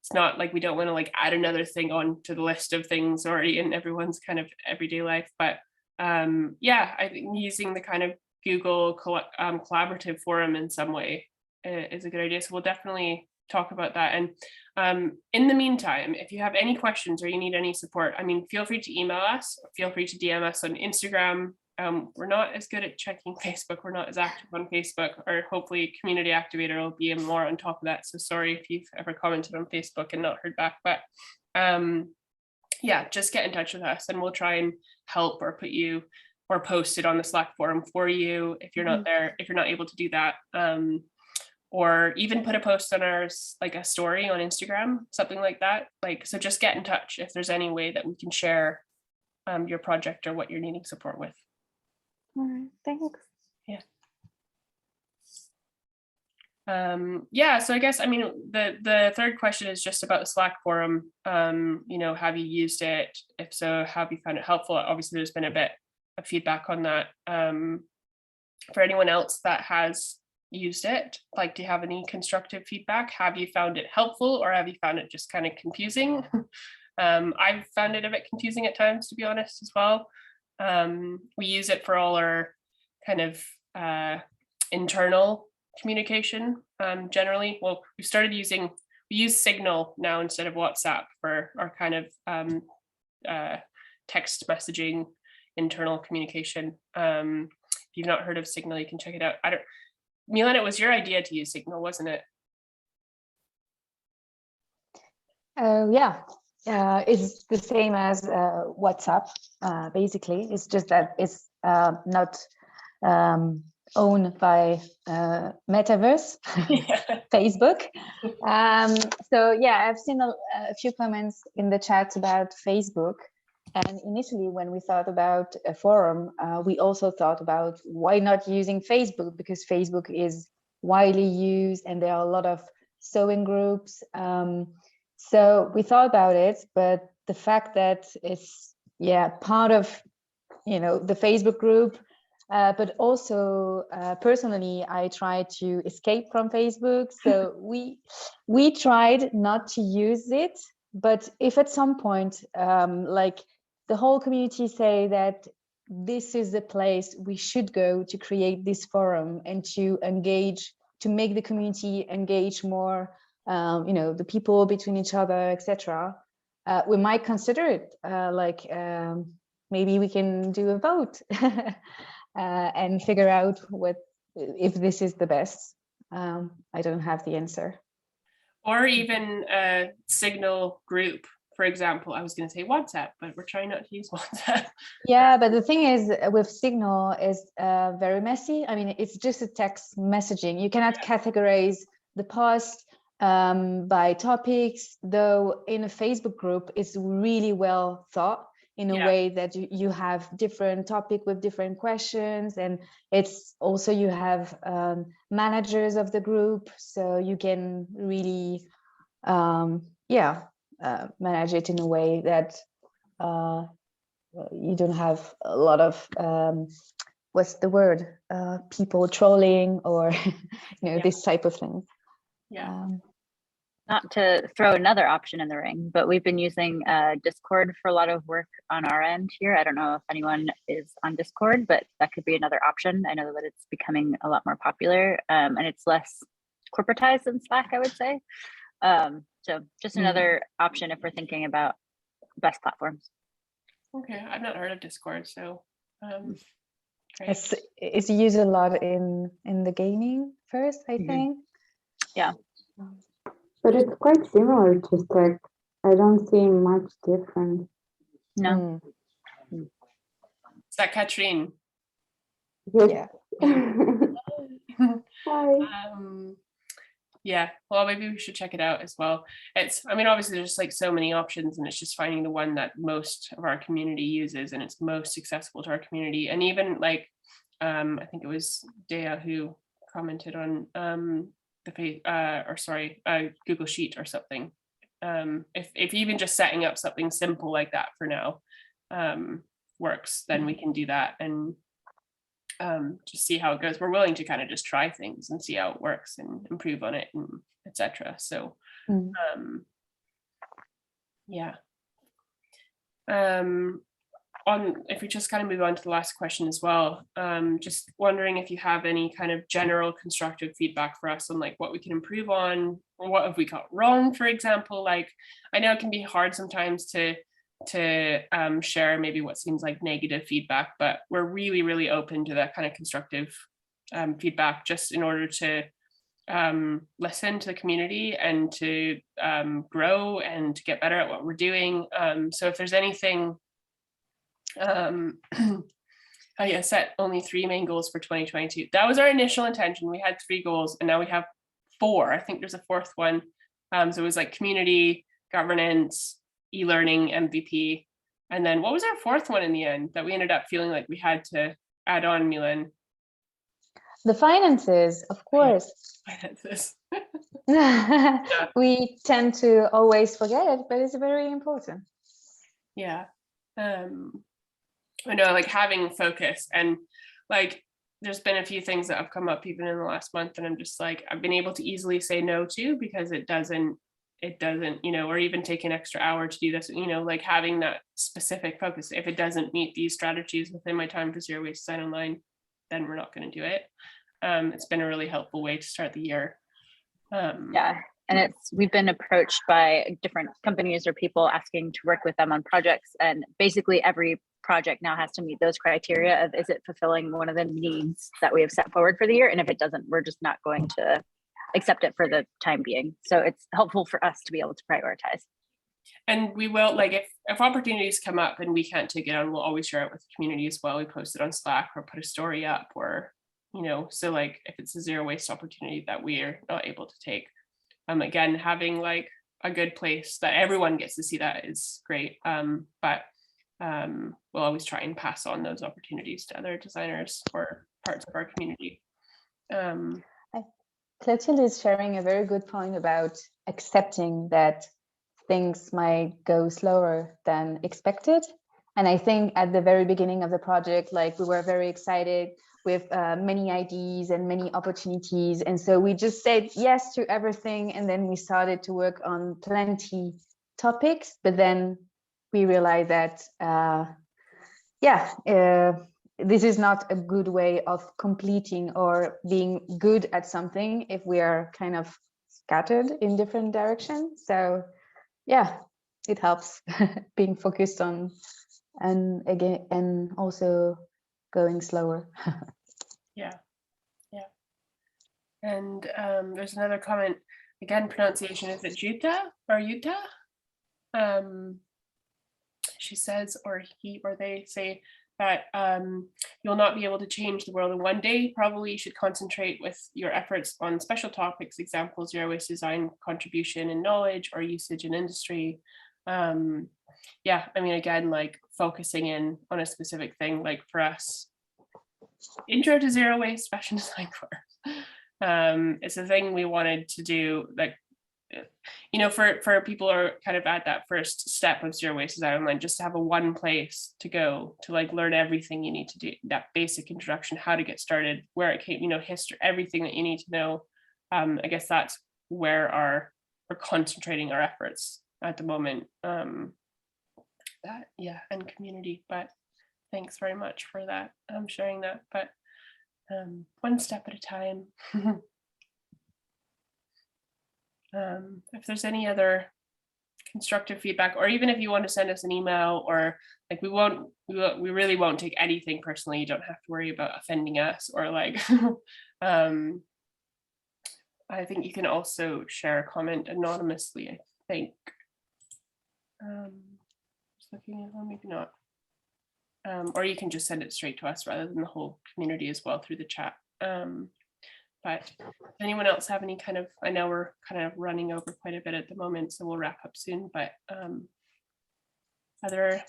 it's not like we don't want to like add another thing on to the list of things already in everyone's kind of everyday life. But yeah, I think using the kind of Google collaborative forum in some way is a good idea. So we'll definitely talk about that. And in the meantime, if you have any questions or you need any support, I mean, feel free to email us, feel free to DM us on Instagram. We're not as good at checking Facebook. We're not as active on Facebook, or hopefully Community Activator will be more on top of that. So sorry if you've ever commented on Facebook and not heard back, but yeah, just get in touch with us and we'll try and help or put you or post it on the Slack forum for you if you're not there, if you're not able to do that. Or even put a post on ours, like a story on Instagram, something like that. Like, so just get in touch if there's any way that we can share your project or what you're needing support with. All right, thanks. Yeah, so I guess, I mean, the third question is just about the Slack forum. You know, have you used it? If so, have you found it helpful? Obviously, there's been a bit of feedback on that. For anyone else that has used it, like, do you have any constructive feedback? Have you found it helpful, or have you found it just kind of confusing? I've found it a bit confusing at times, to be honest, as well. We use it for all our kind of internal communication generally. Well, we use Signal now instead of WhatsApp for our kind of text messaging internal communication. If you've not heard of Signal, you can check it out. Mylène, it was your idea to use Signal, wasn't it? Yeah, it's the same as WhatsApp, basically. It's just that it's not owned by Metaverse, Facebook. So yeah, I've seen a few comments in the chat about Facebook. And initially, when we thought about a forum, we also thought about why not using Facebook, because Facebook is widely used and there are a lot of sewing groups. So we thought about it, but the fact that it's part of, you know, the Facebook group, but also personally, I tried to escape from Facebook. So we tried not to use it, but if at some point, like, the whole community say that this is the place we should go to create this forum and to engage, to make the community engage more, you know, the people between each other, etc. We might consider it, maybe we can do a vote and figure out if this is the best. I don't have the answer. Or even a Signal group. For example, I was going to say WhatsApp, but we're trying not to use WhatsApp. Yeah, but the thing is with Signal is very messy. I mean, it's just a text messaging. You cannot categorize the post by topics, though in a Facebook group, it's really well thought in a way that you have different topic with different questions. And it's also, you have managers of the group, so you can really, manage it in a way that you don't have a lot of what's the word, people trolling or this type of thing. Not to throw another option in the ring, but we've been using Discord for a lot of work on our end here. I don't know if anyone is on Discord, but that could be another option. I know that it's becoming a lot more popular, and it's less corporatized than Slack, I would say. So just another option if we're thinking about best platforms. Okay, I've not heard of Discord, so great. It's used a lot in the gaming first, I think. Yeah. But it's quite similar to Slack. I don't see much difference. No. Is that Katrine? Yes. Yeah. Hi. Yeah, well, maybe we should check it out as well. I mean, obviously there's like so many options, and it's just finding the one that most of our community uses and it's most accessible to our community. And even like, I think it was Dea who commented on Google Sheet or something. If even just setting up something simple like that for now works, then we can do that and just see how it goes. We're willing to kind of just try things and see how it works and improve on it and etc. So yeah. If we just kind of move on to the last question as well, just wondering if you have any kind of general constructive feedback for us on like what we can improve on, or what have we got wrong, for example. Like, I know it can be hard sometimes to share maybe what seems like negative feedback, but we're really open to that kind of constructive feedback, just in order to listen to the community and to grow and to get better at what we're doing. So if there's anything, I set only 3 main goals for 2022. That was our initial intention. We had 3 goals and now we have 4. I think there's a 4th one. So it was like community, governance, e-learning, MVP. And then what was our 4th one in the end that we ended up feeling like we had to add on, Mylène? The finances, of course. Finances. We tend to always forget it, but it's very important. Yeah. I know, like having focus, and like there's been a few things that have come up even in the last month, and I'm just like, I've been able to easily say no to, because it doesn't, or even take an extra hour to do this, like having that specific focus. If it doesn't meet these strategies within my time for Zero Waste Design Online, then we're not going to do it. It's been a really helpful way to start the year. Yeah, and we've been approached by different companies or people asking to work with them on projects, and basically every project now has to meet those criteria of, is it fulfilling one of the needs that we have set forward for the year? And if it doesn't, we're just not going to accept it for the time being. So it's helpful for us to be able to prioritize. And we will, like, if opportunities come up and we can't take it on, we'll always share it with the community as well. We post it on Slack or put a story up, or so like if it's a zero waste opportunity that we are not able to take, again, having like a good place that everyone gets to see that is great. But we'll always try and pass on those opportunities to other designers or parts of our community. Clotilde is sharing a very good point about accepting that things might go slower than expected. And I think at the very beginning of the project, like, we were very excited with many ideas and many opportunities. And so we just said yes to everything. And then we started to work on plenty topics, but then we realized that, this is not a good way of completing or being good at something if we are kind of scattered in different directions. So yeah, it helps being focused on, and also going slower. Yeah. And there's another comment, again, pronunciation, is it Juta or Yuta? She says, or he or they say that you'll not be able to change the world in one day. Probably you should concentrate with your efforts on special topics, example, zero waste design contribution and knowledge, or usage in industry. Yeah, I mean, again, like focusing in on a specific thing, like for us, intro to zero waste fashion design course. It's a thing we wanted to do, like, for people who are kind of at that first step of zero waste design online, just to have a one place to go to like learn everything you need to do, that basic introduction, how to get started, where it came, history, everything that you need to know. I guess that's where our concentrating our efforts at the moment. That, yeah, and community, but thanks very much for that, sharing that, but one step at a time. If there's any other constructive feedback, or even if you want to send us an email, or like we really won't take anything personally. You don't have to worry about offending us, or like I think you can also share a comment anonymously, I think. Just looking at, well, maybe not. Or you can just send it straight to us rather than the whole community as well through the chat. But does anyone else have any kind of, I know we're kind of running over quite a bit at the moment, so we'll wrap up soon, but other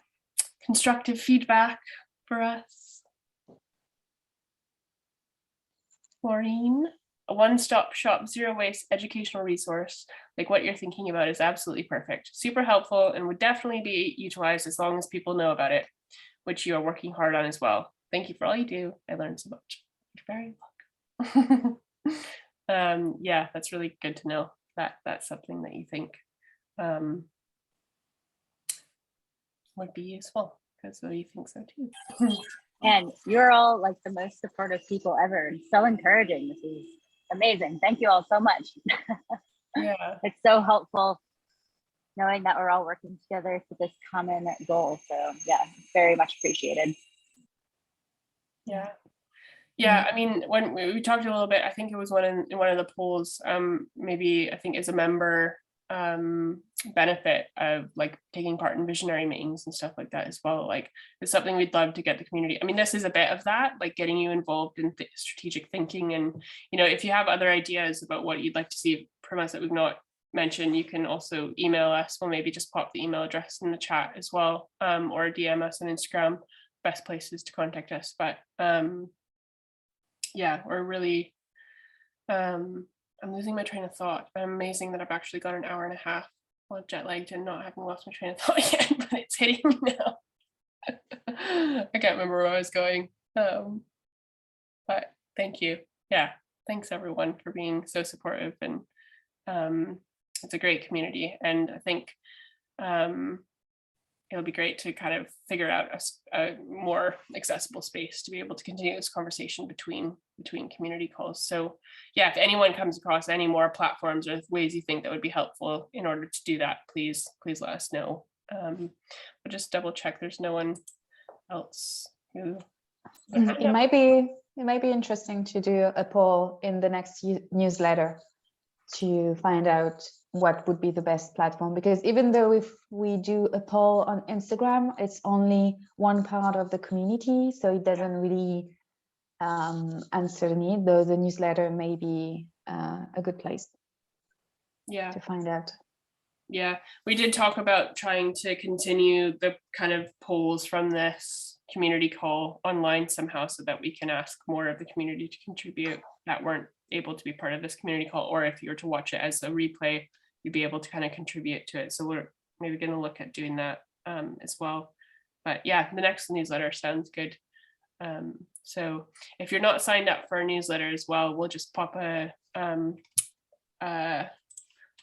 constructive feedback for us? Maureen, a one-stop shop, zero waste educational resource, like what you're thinking about is absolutely perfect. Super helpful and would definitely be utilized as long as people know about it, which you are working hard on as well. Thank you for all you do. I learned so much. You're very welcome. Yeah, that's really good to know that that's something that you think would be useful, because you think so too. And you're all like the most supportive people ever, and so encouraging. This is amazing. Thank you all so much. Yeah, it's so helpful knowing that we're all working together for this common goal. So yeah, very much appreciated. Yeah. Yeah, I mean, when we talked a little bit, I think it was in one of the polls, maybe I think as a member benefit of like taking part in visionary meetings and stuff like that as well. Like it's something we'd love to get the community. I mean, this is a bit of that, like getting you involved in strategic thinking. And, you know, if you have other ideas about what you'd like to see from us that we've not mentioned, you can also email us. We'll maybe just pop the email address in the chat as well, or DM us on Instagram, best places to contact us. But yeah, we're really, I'm losing my train of thought. I'm amazing that I've actually got an hour and a half while jet lagged and not having lost my train of thought yet, but it's hitting me now. I can't remember where I was going. But thank you. Yeah, thanks everyone for being so supportive, and it's a great community. And I think it'll be great to kind of figure out a more accessible space to be able to continue this conversation between community calls. So yeah, if anyone comes across any more platforms or ways you think that would be helpful in order to do that, please let us know. But just double check there's no one else who it might be interesting to do a poll in the next newsletter to find out what would be the best platform, because even though if we do a poll on Instagram, it's only one part of the community, so it doesn't really answer the need, though the newsletter may be a good place to find out. Yeah, we did talk about trying to continue the kind of polls from this community call online somehow, so that we can ask more of the community to contribute that weren't able to be part of this community call, or if you were to watch it as a replay, you'd be able to kind of contribute to it. So we're maybe going to look at doing that as well. But yeah, the next newsletter sounds good. So if you're not signed up for our newsletter as well, we'll just pop I'll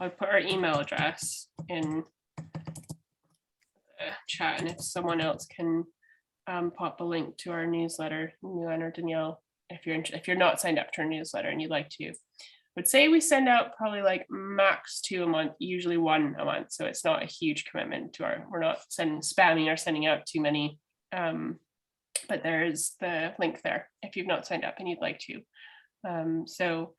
put our email address in the chat, and if someone else can pop a link to our newsletter, Mylène or Danielle, if you're not signed up to our newsletter and you'd like to. I would say we send out probably like max 2 a month, usually 1 a month. So it's not a huge commitment to we're not spamming or sending out too many. But there's the link there if you've not signed up and you'd like to. So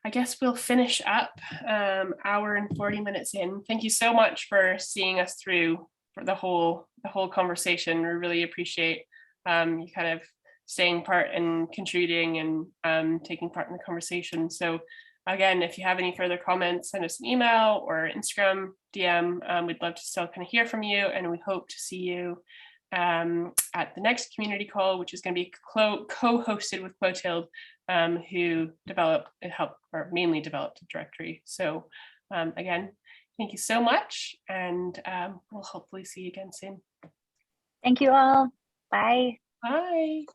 I guess we'll finish up hour and 40 minutes in. Thank you so much for seeing us through for the whole conversation. We really appreciate you kind of staying part and contributing and taking part in the conversation. So again, if you have any further comments, send us an email or Instagram DM. We'd love to still kind of hear from you, and we hope to see you at the next community call, which is going to be co-hosted with Clotilde, who mainly developed a directory. So again, thank you so much, and we'll hopefully see you again soon. Thank you all. Bye. Bye.